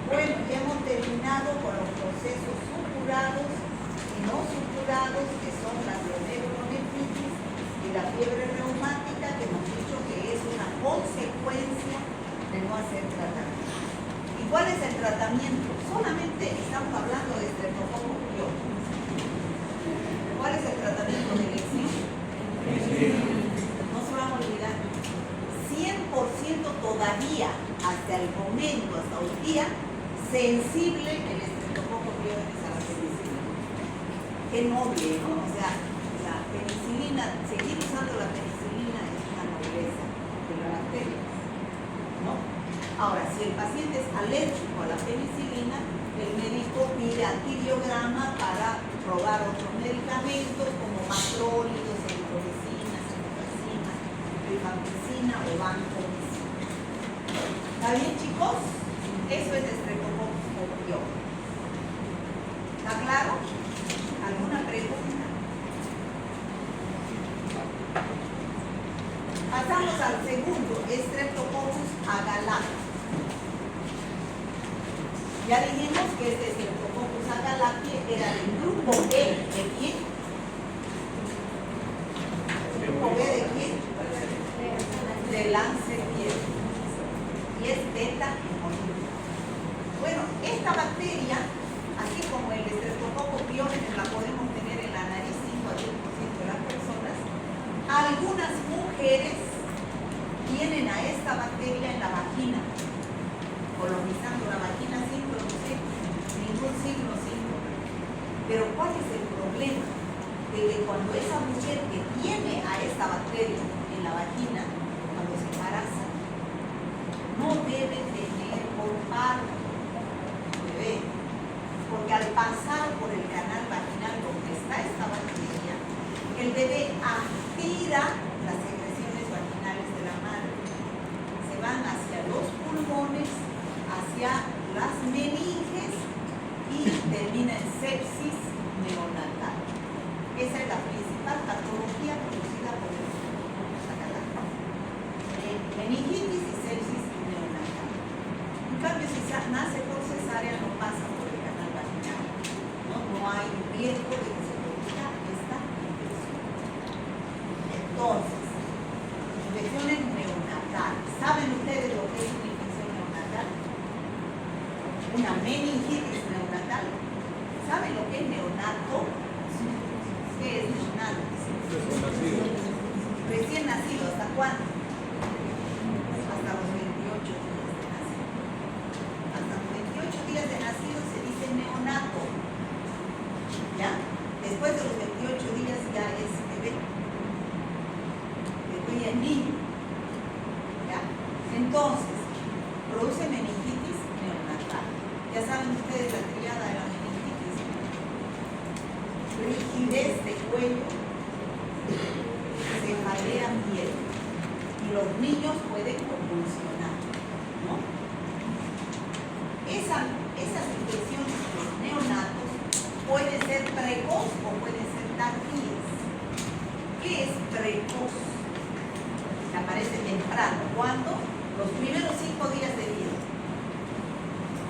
S1: Bueno, ya hemos terminado con los procesos supurados y no supurados, que son la glomerulonefritis y la fiebre reumática, que hemos dicho que es una consecuencia de no hacer tratamiento. ¿Y cuál es el tratamiento? Solamente estamos hablando de estreptococo pyogenes. ¿Cuál es el tratamiento de elección? No se van a olvidar. 100% todavía, hasta el momento, hasta hoy día, sensible el estreptococo pyogenes a la penicilina. Qué noble, ¿no? O sea, la penicilina, seguir usando la penicilina es una nobleza de la bacteria, ¿no? Ahora, si el paciente es alérgico a la penicilina, el médico pide antibiograma para probar otros medicamentos como macrólidos, erythromicina, ceftriaxona, rifampicina o vancomicina. ¿Está bien, chicos? Eso es estreptococo pyogenes. ¿Está claro? ¿Alguna pregunta? Pasamos al segundo, Streptococcus agalactiae. Ya dijimos que este Streptococcus agalactiae era del grupo B de quién? ¿Grupo B de quién? De Lancetier. Y es beta hemolítica. Bueno, esta bacteria, así como el Streptococcus pyogenes la podemos tener en la nariz, 5 a 10% de las personas, algunas mujeres tienen a esta bacteria en la vagina, colonizando la vagina sin producir ningún signo síntoma. Pero ¿cuál es el problema? De que cuando esa mujer que tiene a esta bacteria en la vagina, cuando se embaraza, no debe tener por parto bebé, porque al pasar por el canal vaginal donde está esta bacteria, el bebé aspira las secreciones vaginales de la madre. Se van hacia los pulmones, hacia las meninges y termina en sepsis neonatal. Esa es la principal patología producida por el Streptococcus agalactiae. Meningitis y sepsis neonatal. En cambio, si nace por cesárea, no pasa por el canal vaginal. No hay riesgo de que se produzca esta infección. Entonces, infecciones neonatales. ¿Saben ustedes lo que es una infección neonatal? Una meningitis neonatal. ¿Saben lo que es neonato? ¿Qué es neonato? Recién nacido. ¿Hasta cuándo? Hasta los 28 días de nacido. Hasta los 28 días de nacido se dice neonato. ¿Ya? Después de los 28 días ya es bebé. Bebé ya es niño. ¿Ya? Entonces, produce meningitis neonatal. Ya saben ustedes la triada de la meningitis. Rigidez de cuello, cefalea piel y y los niños pueden convulsionar, ¿no? Esas infecciones en los neonatos pueden ser precoz o pueden ser tardías. ¿Qué es precoz? Que aparece temprano. ¿Cuándo? Los primeros 5 días de vida.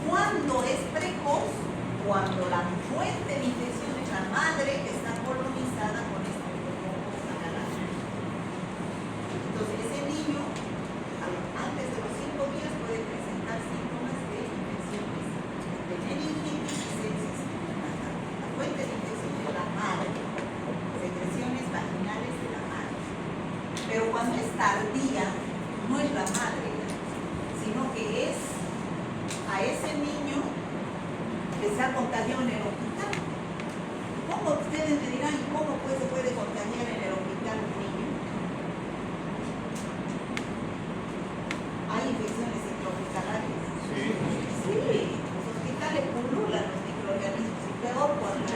S1: ¿Cuándo es precoz? Cuando la fuente de infección es la madre que está colonizada con estreptococcus agalactidae. Entonces, ese niño, antes de los 5 días, puede presentar síntomas de infecciones de meningitis y sepsis neonatal. La fuente de infección es la madre, secreciones vaginales de la madre. Pero cuando es tardía, no es la madre, sino que es a ese niño que se ha contagiado en el hospital. ¿Cómo ustedes me dirán cómo se puede contagiar en el hospital un niño? Hay infecciones intrahospitalarias. Sí, los hospitales pululan los microorganismos y peor cuando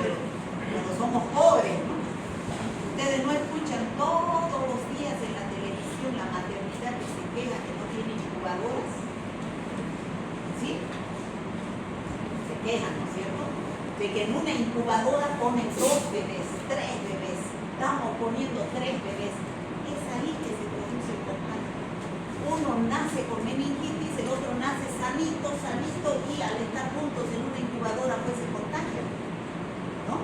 S1: somos pobres, ¿no? Ustedes no escuchan todos los días en la televisión la maternidad que se queja que no tiene incubadoras. ¿Sí? Se quejan, ¿no es cierto? De que en una incubadora ponen 2 bebés, 3 bebés. Estamos poniendo 3 bebés. Es ahí que se produce el contagio. Uno nace con meningitis, el otro nace sanito, y al estar juntos en una incubadora pues se contagian, ¿no?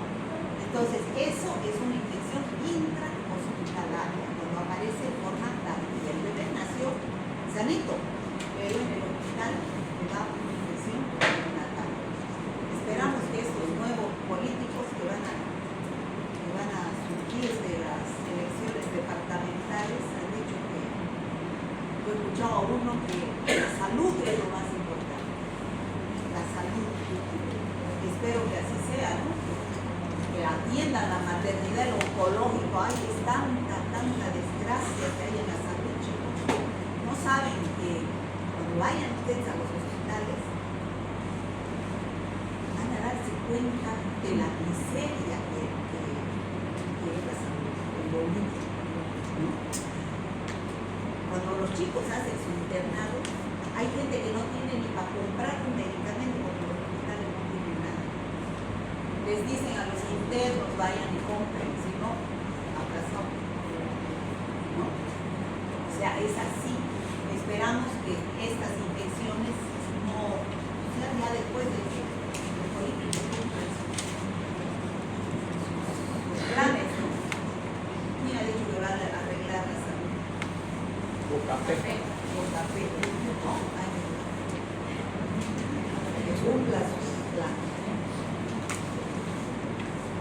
S1: Entonces eso es una infección intrahospitalaria, cuando aparece en forma tardía. El bebé nació sanito, pero en el hospital le da una infección neonatal. Esperamos que estos nuevos políticos que van a surgir de las elecciones departamentales han dicho que yo he escuchado a uno que la salud es lo más importante. La salud. Espero que así sea, ¿no? Que atiendan la maternidad, el oncológico. Ay, es tanta desgracia que hay en la salud, chicos. No saben que cuando vayan ustedes a los hospitales van a darse cuenta de la miseria que es la salud, el bolillo, ¿no? Cuando los chicos hacen su internado, hay gente que no tiene ni para comprar un medicamento porque los hospitales no tienen nada. Les dicen a los internos vayan y compren, si no, aplazamos, ¿no? O sea, es así. Esperamos que estas infecciones no sean ya después de que los políticos cumplan sus planes, ¿no? ¿Quién ha dicho que va a arreglar la salud?
S4: Café.
S1: ¿No? Que cumpla sus planes.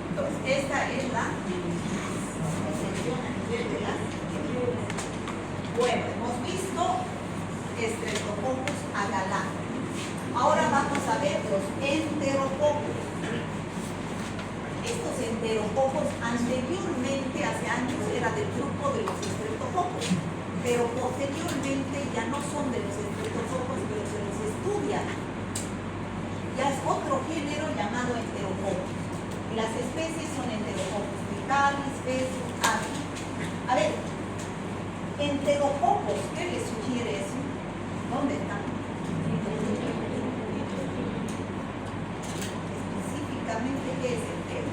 S1: Entonces, esta es la infección a nivel de las células. Bueno, hemos visto Streptococcus agalactidae. Ahora vamos a ver los enterococos. Estos enterococos anteriormente, hace años, era del grupo de los estreptococos, pero posteriormente ya no son de los estreptococos, pero se los estudia. Ya es otro género llamado enterococos. Y las especies son enterococos vicalis, fesus, avis. A ver, enterococos, ¿qué les sugiere eso? ¿Dónde están? Específicamente, ¿qué es entero?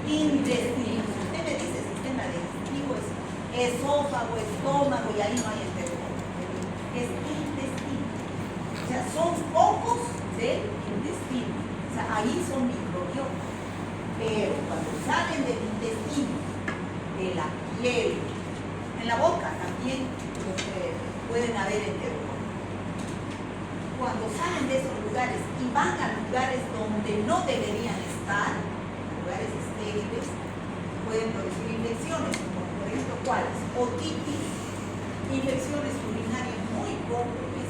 S1: Intestino. Si usted me dice sistema digestivo, es esófago, estómago, y ahí no hay enterococos. Es intestino. O sea, son cocos del intestino. O sea, ahí son microbiotas. Pero cuando salen del intestino, de la piel, en la boca también pueden haber enterococos. Cuando salen de esos lugares y van a lugares donde no deberían estar, lugares estériles, pueden producir infecciones, como por ejemplo, ¿cuáles? Otitis, infecciones urinarias muy comunes,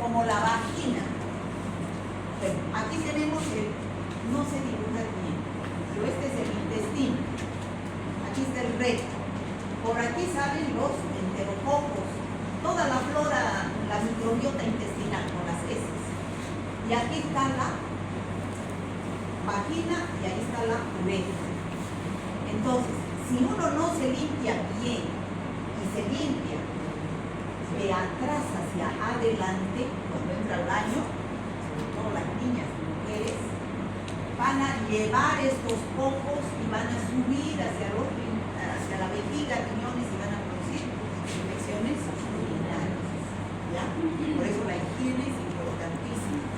S1: como la vagina. Bueno, aquí tenemos no se dibuja bien, pero este es el intestino. Aquí está el recto. Por aquí salen los enterococos, toda la flora, la microbiota intestinal con las heces. Y aquí está la vagina y ahí está la uretra. Entonces, Si uno no se limpia bien y se limpia de atrás hacia adelante, cuando entra al baño, sobre todo las niñas y mujeres, van a llevar estos pocos y van a subir hacia la vejiga, riñones y van a producir infecciones urinarias. ¿Ya? Por eso la higiene es importantísima.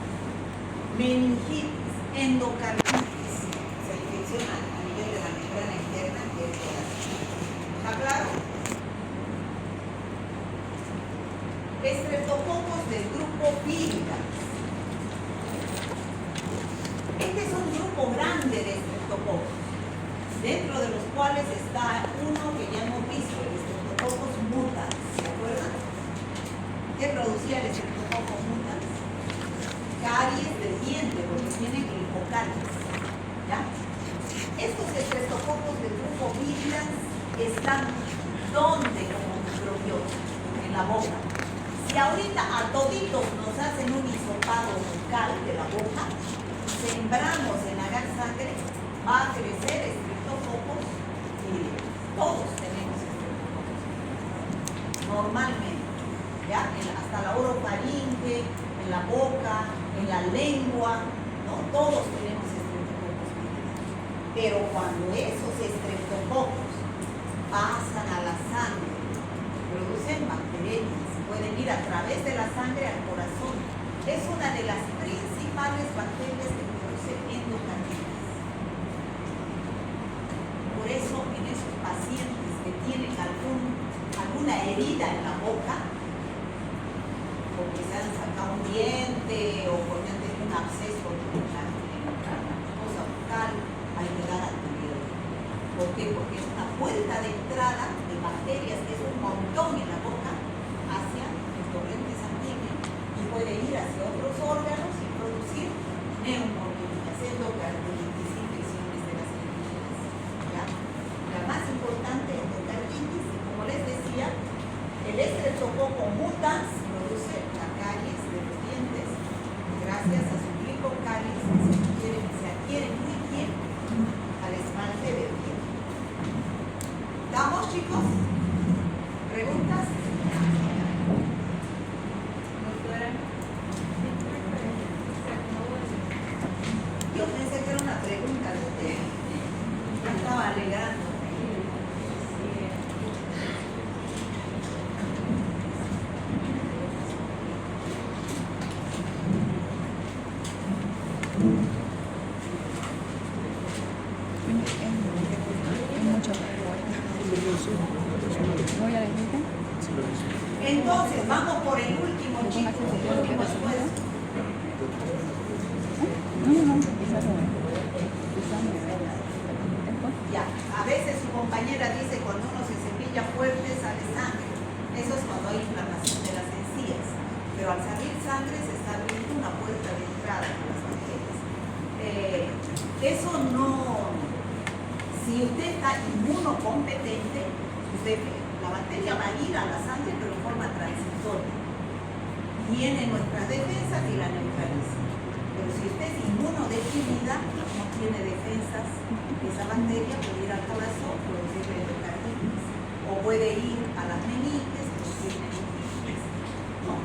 S1: Meningitis, endocarditis, se infecciona a nivel de la membrana interna del corazón. ¿Está claro? Estreptococos del grupo Viridax. Este es un grupo grande de estreptococos, dentro de los cuales está uno que ya hemos visto, el Streptococcus mutans. ¿Se acuerdan? ¿Qué producía el Streptococcus mutans? Caries del diente, porque tiene glicocaries. ¿Ya? Estos estreptococos del grupo Viridax están ¿dónde como microbiota? En la boca. Si ahorita a toditos nos hacen un hisopado bucal de la boca, sembramos en agar sangre, va a crecer estreptococos y todos tenemos estreptococos. Normalmente, ¿ya? Hasta la orofaringe, en la boca, en la lengua, ¿no? Todos tenemos estreptococos. Pero cuando esos estreptococos pasan a la sangre, producen bacterias, pueden ir a través de la sangre al corazón. Es una de las principales bacterias que producen endocarditis. Por eso, en esos pacientes que tienen alguna herida en la boca, porque se han sacado un diente o porque han tenido un absceso en la mucosa bucal, hay que dar antibiótico. ¿Por qué? Porque es una puerta de entrada de bacterias, que es un montón en la boca, hacia el torrente sanguíneo y puede ir hacia otros órganos y producir neumonias, endocarditis, infecciones de las encías. ¿Ya? La más importante es endocarditis, y como les decía, el Streptococcus mutans produce la caries de los dientes gracias a su glicocaries que se adhiere muy bien al esmalte del diente. ¿Estamos, chicos? ¿Preguntas? Yo pensé que era una pregunta de usted. Ya estaba alegrando. Entonces, vamos por el último, chicos, el último esfuerzo. Ya, a veces su compañera dice cuando uno se cepilla fuerte sale sangre. Eso es cuando hay inflamación de las encías. Pero al salir sangre se está abriendo una puerta de entrada con las bacterias. Eso no... Si usted está inmunocompetente, la bacteria va a ir a la sangre pero en forma transitoria. Tiene nuestras defensas y la neutraliza. Pero si usted es inmunodeprimida, no tiene defensas, esa bacteria puede ir al corazón, producir endocarditis, o puede ir a las meninges, producir meningitis. No.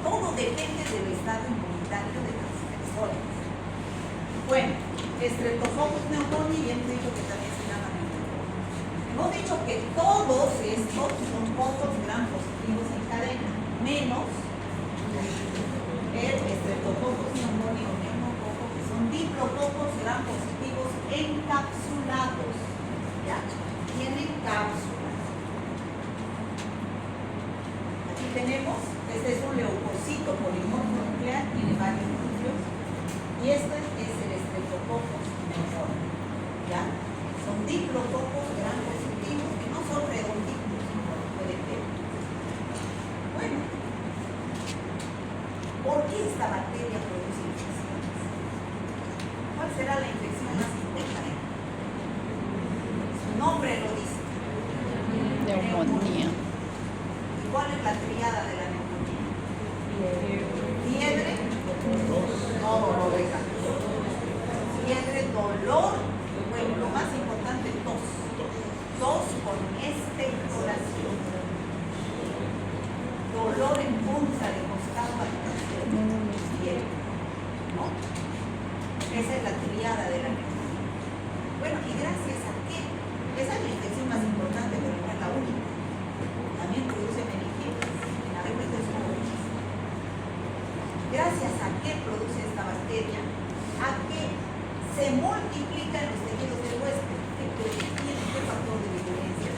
S1: Todo depende del estado inmunitario de las personas. Bueno, Streptococcus pneumoniae, y hemos dicho que también se llama pneumococos. Hemos dicho que todos estos son pocos gram positivos en cadena, menos el Streptococcus pneumoniae o neumococo, que son diplococos gram positivos encapsulados. ¿Ya? Tienen cápsulas. Aquí tenemos, este es un leucocito polimorfo nuclear, tiene varios núcleos, y este es el Streptococcus pneumoniae. ¿Ya? Son diplococos gram positivos que no son redonditos, como pueden ver. Bueno, ¿por qué esta bacteria produce infecciones? ¿Cuál será la infección más importante? Su nombre lo dice.
S5: Neumonía.
S1: ¿Y cuál es la triada de la neumonía? Fiebre, no dolor de cabeza. Fiebre, dolor, bueno, lo más importante, tos. triada de la neumonía. Bueno, ¿y gracias a qué? Esa es la infección más importante, pero no es la única. También produce meningitis, en la respuesta es una muchas. Gracias a qué produce esta bacteria, a que se multiplica en los tejidos del huésped. ¿Qué factor de virulencia?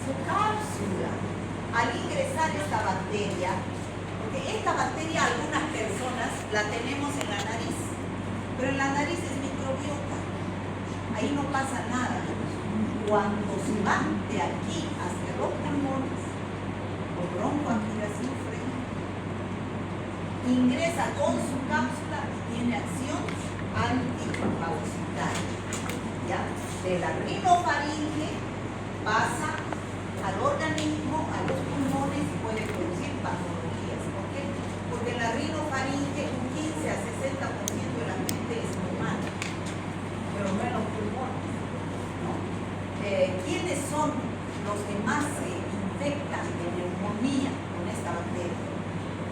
S1: Su cápsula. Al ingresar esta bacteria, porque esta bacteria algunas personas la tenemos en la nariz, pero en la nariz es microbiota, ahí no pasa nada. Cuando se va de aquí hacia los pulmones, o broncoaspiración frenada, ingresa con su cápsula y tiene acción antifagocitaria. ¿Ya? De la rinofaringe pasa al organismo, a los pulmones y puede producir patologías. ¿Por qué? Porque en la rinofaringe un 15 a 60% de la gente es normal, pero no en los pulmones, ¿no? ¿Quiénes son los que más se infectan de neumonía con esta bacteria?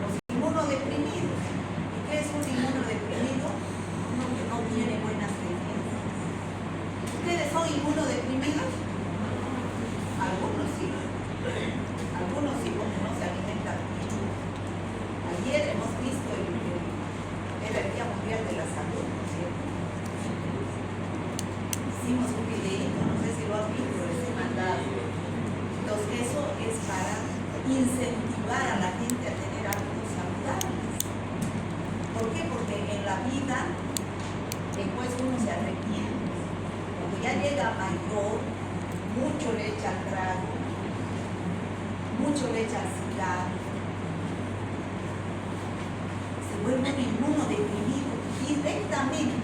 S1: Los inmunodeprimidos. ¿Y qué es un inmunodeprimido? Uno que no tiene buenas defensas. ¿Ustedes son inmunodeprimidos? Algunos sí, porque no se alimentan bien. Ayer hemos visto era el Día Mundial de la Salud, ¿no es cierto? Hicimos un videíto, no sé si lo han visto, les he mandado. Entonces eso es para incentivar a la gente a tener hábitos saludables. ¿Por qué? Porque en la vida después uno se arrepiente. Cuando ya llega mayor, mucho le echa al trago, mucho le echa al cigarro, se vuelve un inmunodeprimido directamente.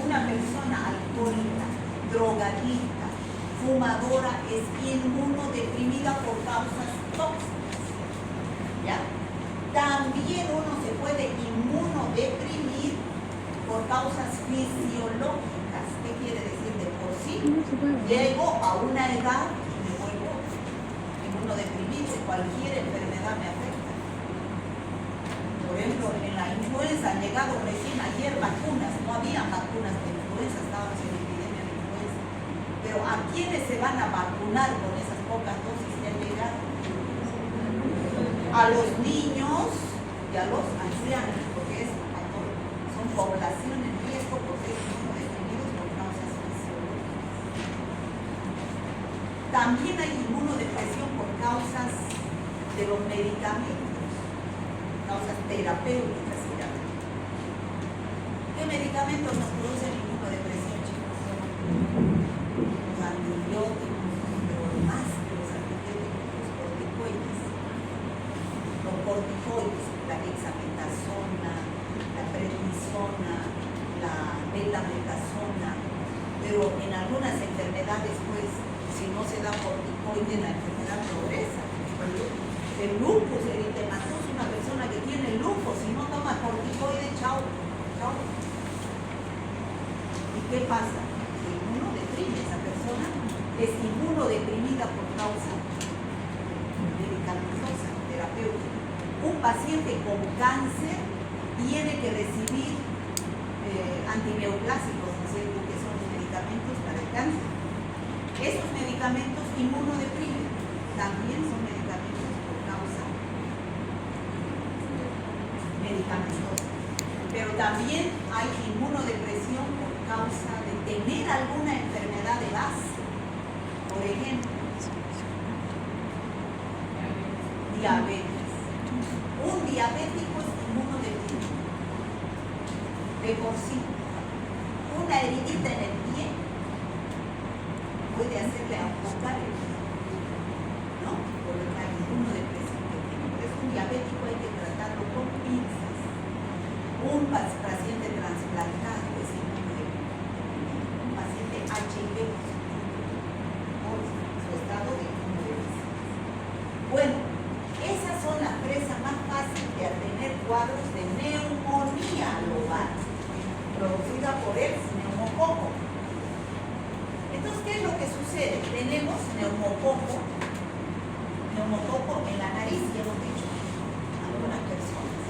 S1: Una persona alcohólica, drogadicta, fumadora es inmunodeprimida por causas tóxicas. ¿Ya? También uno se puede inmunodeprimir por causas fisiológicas. ¿Qué quiere decir? De por sí llego a una edad y me vuelvo inmunodeprimido, cualquier enfermedad me afecta. Por ejemplo, en la influenza han llegado recién ayer vacunas, no había vacunas de influenza, estábamos en epidemia de influenza. Pero ¿a quiénes se van a vacunar con esas pocas dosis que han llegado? A los niños y a los ancianos, porque son población en riesgo porque son inmunodeprimidos por causas fisiológicas. También hay inmunodepresión por causas de los medicamentos, causas terapéuticas se llaman. ¿Qué medicamentos nos producen inmunodepresión, chicos? Los antibióticos, pero más que los antibióticos, los corticoides. Los corticoides, la dexametasona, la prednisona, la betametasona, pero en algunas enfermedades, pues, si no se da corticoide, la enfermedad progresa. El lupus eritematoso, una persona que tiene lupus, si no toma corticoide, chao. ¿Y qué pasa? Se inmunodeprime esa persona, es inmunodeprimida por causa medicamentosa, terapéutica. Un paciente con cáncer tiene que recibir antineoplásicos, ¿no es cierto?, que son los medicamentos para el cáncer. Esos medicamentos inmunodeprimen, también son medicamentos por causa medicamentosa. Pero también hay inmunodepresión por causa de tener alguna enfermedad de base. Por ejemplo, diabetes. Un diabético es inmunodeprimido de por sí. Una heridita en el pie puede hacerle ahogar el pie, ¿no? Por la inmunodepresión que tiene. Por eso un diabético hay que tratarlo con pinzas. Un paciente trasplantado es inmunodeprimido. Un paciente HIV por su estado de inmunodepresión. Bueno, esas son las presas más fáciles de tener cuadros de neumonía global, producida por el neumococo. Entonces, ¿qué es lo que sucede? Tenemos neumococo en la nariz, ya hemos dicho, algunas personas.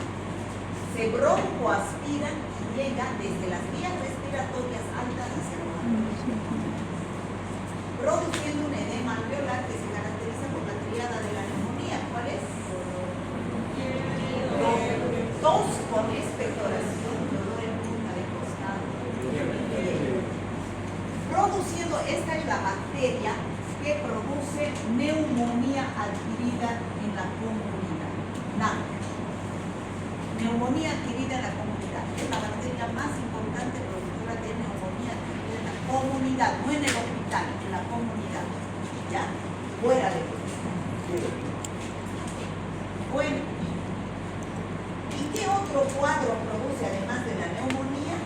S1: se broncoaspira y llega desde las vías respiratorias altas hacia los alveolos, produciendo un edema alveolar que se caracteriza por la tríada de la neumonía. ¿Cuál es? Tos con expectoración, dolor en punta de costado. Produciendo, esta es la bacteria que produce neumonía adquirida en la comunidad. Neumonía adquirida en la comunidad. Es la bacteria más importante productora de neumonía adquirida en la comunidad, no en el hospital, en la comunidad. ¿Ya? Fuera del hospital. Bueno. ¿Y qué otro cuadro produce además de la neumonía?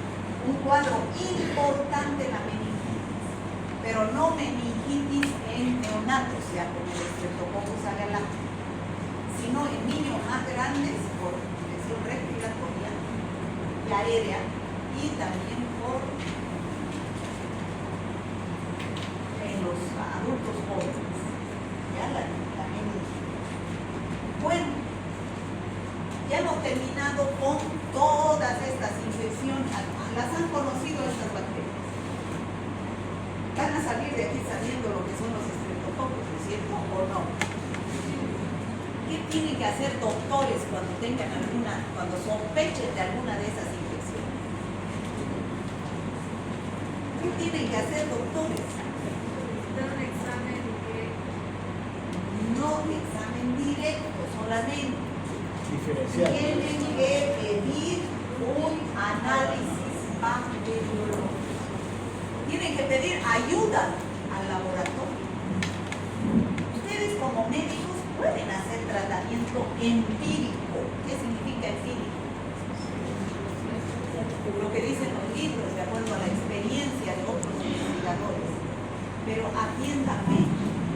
S1: Un cuadro importante, la meningitis. Pero no meningitis en neonatos, ya como el Streptococcus agalactius, sino en niños más grandes por infección respiratoria y aérea y también por en los adultos jóvenes. Ya la meningitis. Bueno, ya hemos terminado con todas estas infecciones. Las han conocido estas bacterias. Van a salir de aquí sabiendo lo que son los estreptococos, ¿no es cierto? ¿O no? ¿Qué tienen que hacer doctores cuando tengan cuando sospechen de alguna de esas infecciones? ¿Qué tienen que hacer doctores?
S2: Dar un examen de...
S1: No examen directo solamente.
S4: Diferencial.
S1: Tienen que pedir un análisis bacteriológico. Tienen que pedir ayuda al laboratorio. Ustedes como médicos pueden hacer tratamiento empírico. ¿Qué significa empírico? Lo que dicen los libros, de acuerdo a la experiencia de otros investigadores. Pero atiéndanme,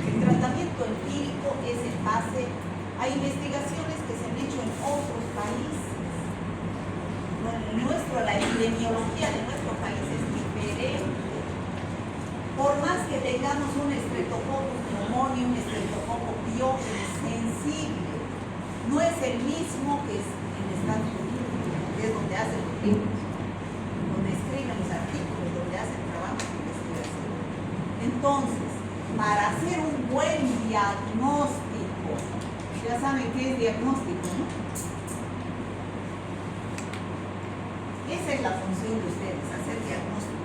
S1: el tratamiento empírico es en base a investigaciones que se han hecho en otros países. La epidemiología de nuestro país es diferente. Por más que tengamos un Streptococcus pneumoniae, un Streptococcus pyogenes sensible, no es el mismo que es en Estados Unidos, que es donde hacen los libros, donde escriben los artículos, donde hacen trabajos de investigación. Entonces, para hacer un buen diagnóstico, ya saben qué es diagnóstico, ¿no? Esa es la función de ustedes, hacer diagnóstico.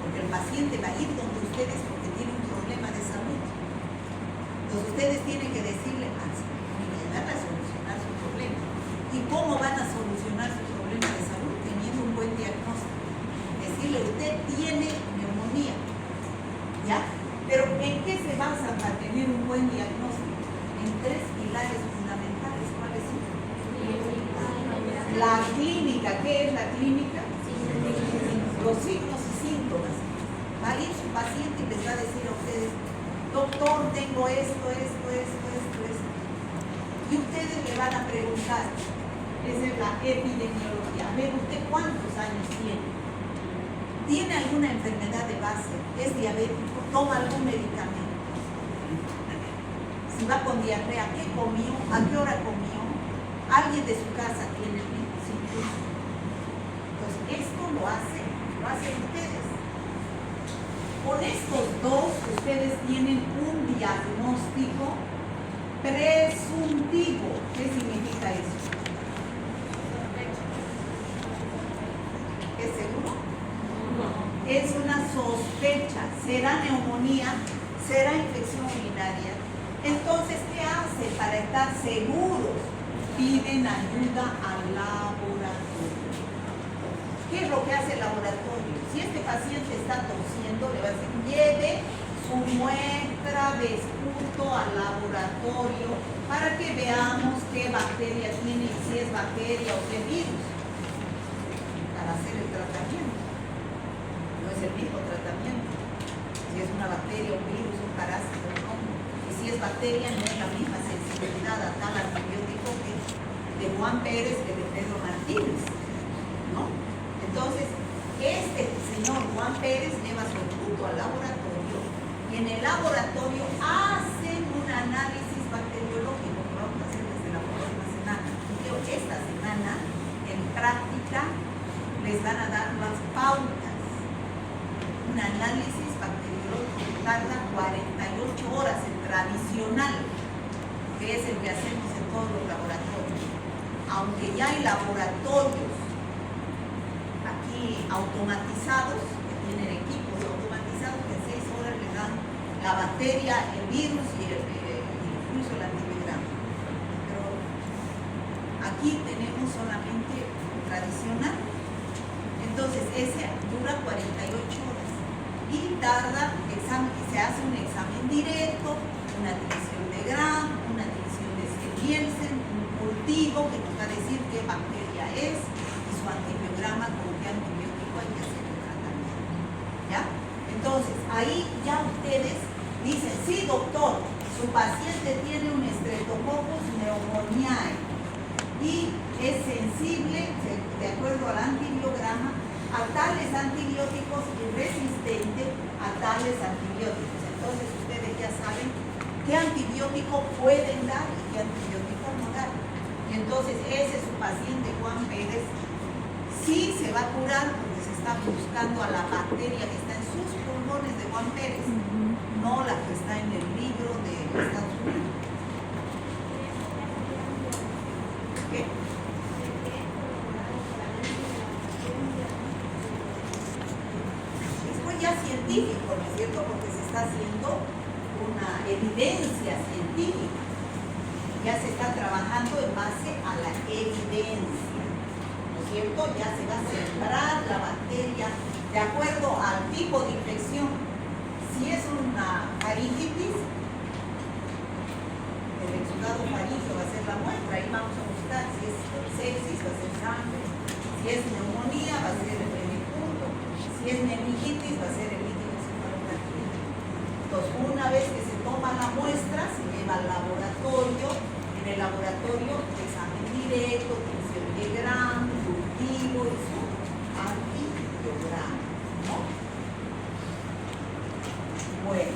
S1: Porque el paciente va a ir donde ustedes porque tiene un problema de salud. Entonces ustedes tienen que decirle, ayudarle a solucionar su problema. ¿Y cómo van a solucionar su problema de salud? Teniendo un buen diagnóstico. Decirle, usted tiene neumonía. ¿Ya? Pero ¿en qué se basan para tener un buen diagnóstico? En tres pilares fundamentales. ¿Cuáles son? La clínica. ¿Qué es la clínica? Los signos y síntomas. Va a ir su paciente y les va a decir a ustedes, doctor, tengo esto. Y ustedes le van a preguntar, esa es la epidemiología. A ver, ¿usted cuántos años tiene? ¿Tiene alguna enfermedad de base? ¿Es diabético? ¿Toma algún medicamento? Si va con diarrea, ¿qué comió? ¿A qué hora comió? ¿Alguien de su casa tiene el mismo síntoma? Entonces, esto lo hacen ustedes. Con estos dos, ustedes tienen un diagnóstico presuntivo. ¿Qué significa eso? ¿Es seguro? No. Es una sospecha. ¿Será neumonía? ¿Será infección urinaria? Entonces, ¿qué hacen para estar seguros? Piden ayuda al laboratorio. ¿Qué es lo que hace el laboratorio? Si este paciente está tosiendo, le va a decir, lleve su muestra de esputo al laboratorio para que veamos qué bacteria tiene y si es bacteria o qué virus, para hacer el tratamiento. No es el mismo tratamiento. Si es una bacteria, un virus, un parásito, no. Y si es bacteria, no es la misma sensibilidad a tal antibiótico que de Juan Pérez que de Pedro Martínez, ¿no? Entonces, este señor Juan Pérez lleva su esputo al laboratorio y en el laboratorio hacen un análisis bacteriológico que vamos a hacer desde la próxima semana. Yo esta semana, en práctica les van a dar las pautas. Un análisis bacteriológico tarda 48 horas, el tradicional, que es el que hacemos en todos los laboratorios. Aunque ya hay laboratorios aquí automatizados, que tienen equipos automatizados que en 6 horas les dan la bacteria, el virus y incluso el antibiograma. Pero aquí tenemos solamente el tradicional. Entonces ese dura 48 horas y tarda, se hace un examen directo, una tinción de Gram, una tinción de Nielsen, un cultivo que nos va a decir qué bacteria es y su antibiograma con qué antibiótico hay que hacer el tratamiento. ¿Ya? Entonces, ahí ya ustedes dicen, sí, doctor, su paciente tiene un Streptococcus pneumoniae y es sensible, de acuerdo al antibiograma, a tales antibióticos y resistente a tales antibióticos. Entonces, ustedes ya saben qué antibiótico pueden dar y qué antibiótico no dar. Y entonces, ese es su paciente Juan Pérez. Sí se va a curar porque se está buscando a la bacteria que está en sus pulmones de Juan Pérez, no la que está en el libro de Estados Unidos. ¿Qué? Es muy ya científico, ¿no es cierto? Porque se está haciendo una evidencia científica. Ya se está trabajando en base a la evidencia, ¿no es cierto? Ya se va a sembrar la bacteria de acuerdo al tipo de infección. Si es una faringitis, el exudado faríngeo va a ser la muestra, ahí vamos a buscar. Si es sepsis, va a ser sangre. Si es neumonía, va a ser el punto. Si es meningitis, va a ser el líquido cefalorraquídeo. Entonces, una vez que se toma la muestra, se lleva al laboratorio. En el laboratorio, examen directo, tinción de Gram, cultivo y su antibiograma, ¿no? Bueno,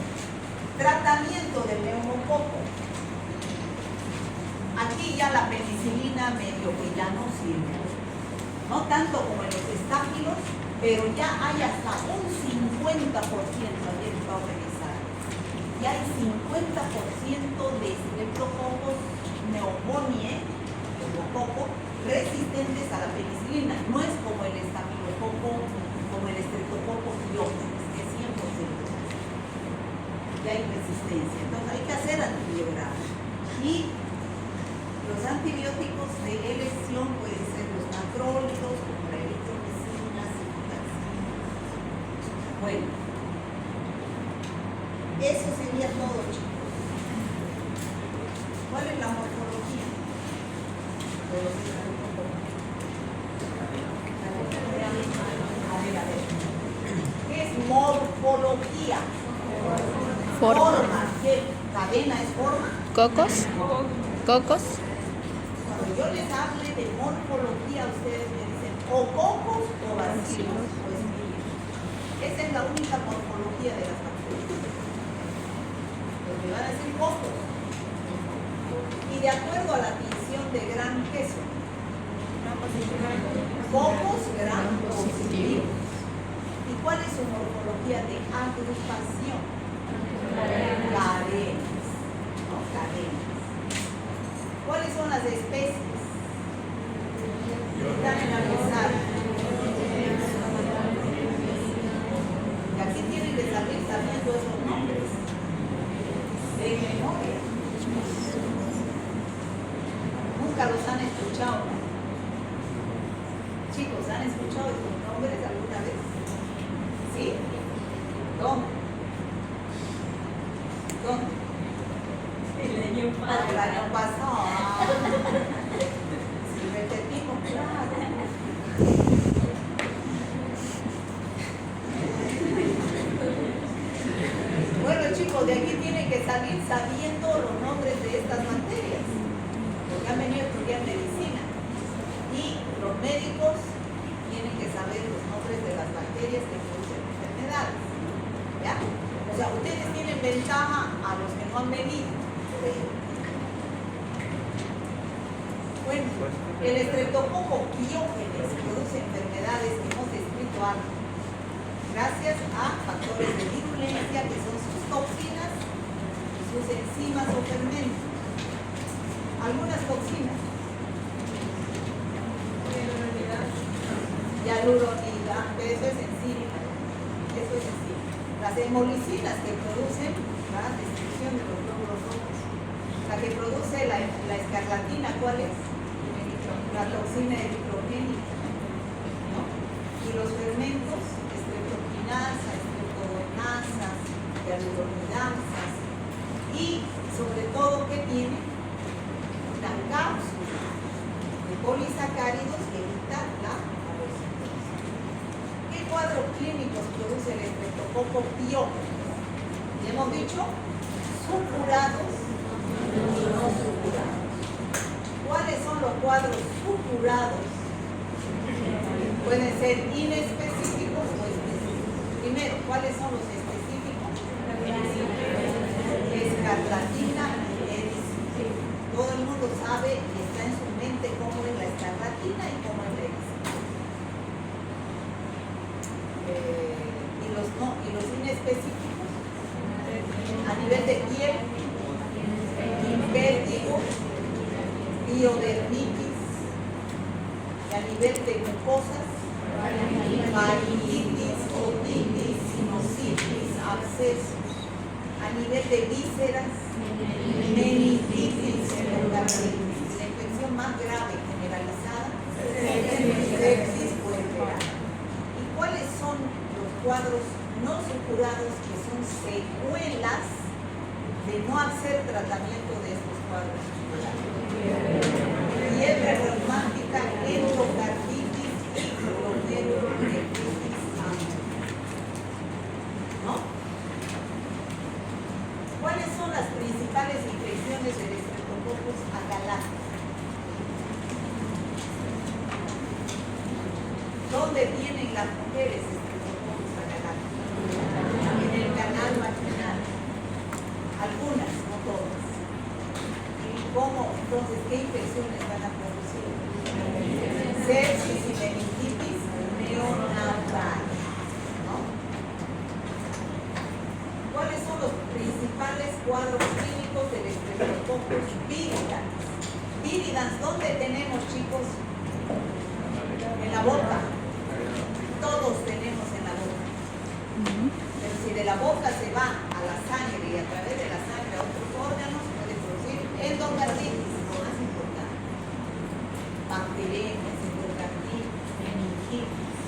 S1: tratamiento del neumococo. Aquí ya la penicilina medio que ya no sirve. No tanto como en los estáfilos, pero ya hay hasta un 50%, ayer estaba revisar. Ya hay 50% de Streptococcus pneumoniae, neumococo, resistentes a la penicilina. No es como el estafilococo, como el Streptococcus pyogenes, que es 100%. Ya hay resistencia. Entonces hay que hacer antibiograma. Y los antibióticos de elección pueden ser los macrólidos, como la eritromicina, ciprofloxacina. Bueno, eso sería todo, chicos. ¿Cuál es la morfología de los estreptococos? A ver. ¿Qué es morfología? Forma. ¿Qué cadena es forma?
S5: Cocos.
S1: Cuando yo les hable de morfología, ustedes me dicen o cocos o bacilos o espíritus. Esa es la única morfología de las bacterias. Pues me van a decir cocos. Y de acuerdo a la tinción de Gram, ¿qué son? Cocos Gram positivos. ¿Y cuál es su morfología de agrupación? Cadenas. ¿No? Cadenas. ¿Cuáles son las especies? Están en la pizarra. Y aquí tienen que salir sabiendo esos nombres. De memoria. Nunca los han escuchado. Chicos, ¿han escuchado estos nombres alguna vez? ¿Sí? ¿Dónde? ¿Dónde? El año pasado. Si repetimos, claro. Bueno, chicos, de aquí tienen que salir sabiendo los nombres de estas materias, porque han venido a estudiar medicina. Y los médicos tienen que saber los nombres de las bacterias que producen enfermedades. ¿Ya? O sea, ustedes tienen ventaja a los que no han venido. Bueno, El estreptococo piógenes produce enfermedades que hemos descrito antes, gracias a factores de virulencia que son sus toxinas, sus enzimas o fermentos. Algunas toxinas. Hialuronida, eso es enzima. Eso es enzima. Las hemolicinas que producen la destrucción de los glóbulos rojos. La que produce la escarlatina, ¿cuál es? La toxina eritrogénica, ¿no? Y los fermentos, estreptoquinasa, estreptodonasas, hialuronidasas, y sobre todo, ¿qué tiene? La cápsula de polisacáridos que evita la fagocitosis. ¿Qué cuadros clínicos produce el estreptococo piógeno? Ya hemos dicho, supurados y no supurados. ¿Cuáles son los cuadros supurados? Pueden ser inespecíficos o específicos. Primero, ¿cuáles son los específicos? Escarlatina y erisipela. Todo el mundo sabe y está en su mente cómo es la escarlatina y cómo es la erisipela. ¿Y los inespecíficos? A nivel de piel, vértigo, biodermitis, y a nivel de mucosas, faringitis, otitis, sinusitis, abscesos, a nivel de vísceras, meningitis, endocarditis, la infección más grave generalizada, sepsis puerperal. ¿Y cuáles son los cuadros no supurados que son secuelas de no hacer tratamiento de estos cuadros supurados? Fiebre reumática, endocarditis y bronquiolitis aguda. ¿No? ¿Cuáles son las principales infecciones del Streptococcus agalactus? ¿Dónde tienen las mujeres Streptococcus agalactus? En el canal vaginal. Algunas, no todas. ¿Cómo? Entonces, ¿qué infecciones van a producir? Sepsis y meningitis neonatal, ¿no? ¿Cuáles son los principales cuadros clínicos del Streptococcus viridans? Viridans, ¿dónde tenemos, chicos? En la boca. Todos tenemos en la boca. Pero si de la boca se va a la sangre y a través de la sangre a otros órganos, puede producir endocarditis, lo más importante. Bacterias, endocarditis, meningitis.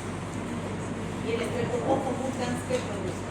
S1: Y el Streptococcus mutans, ¿qué produce?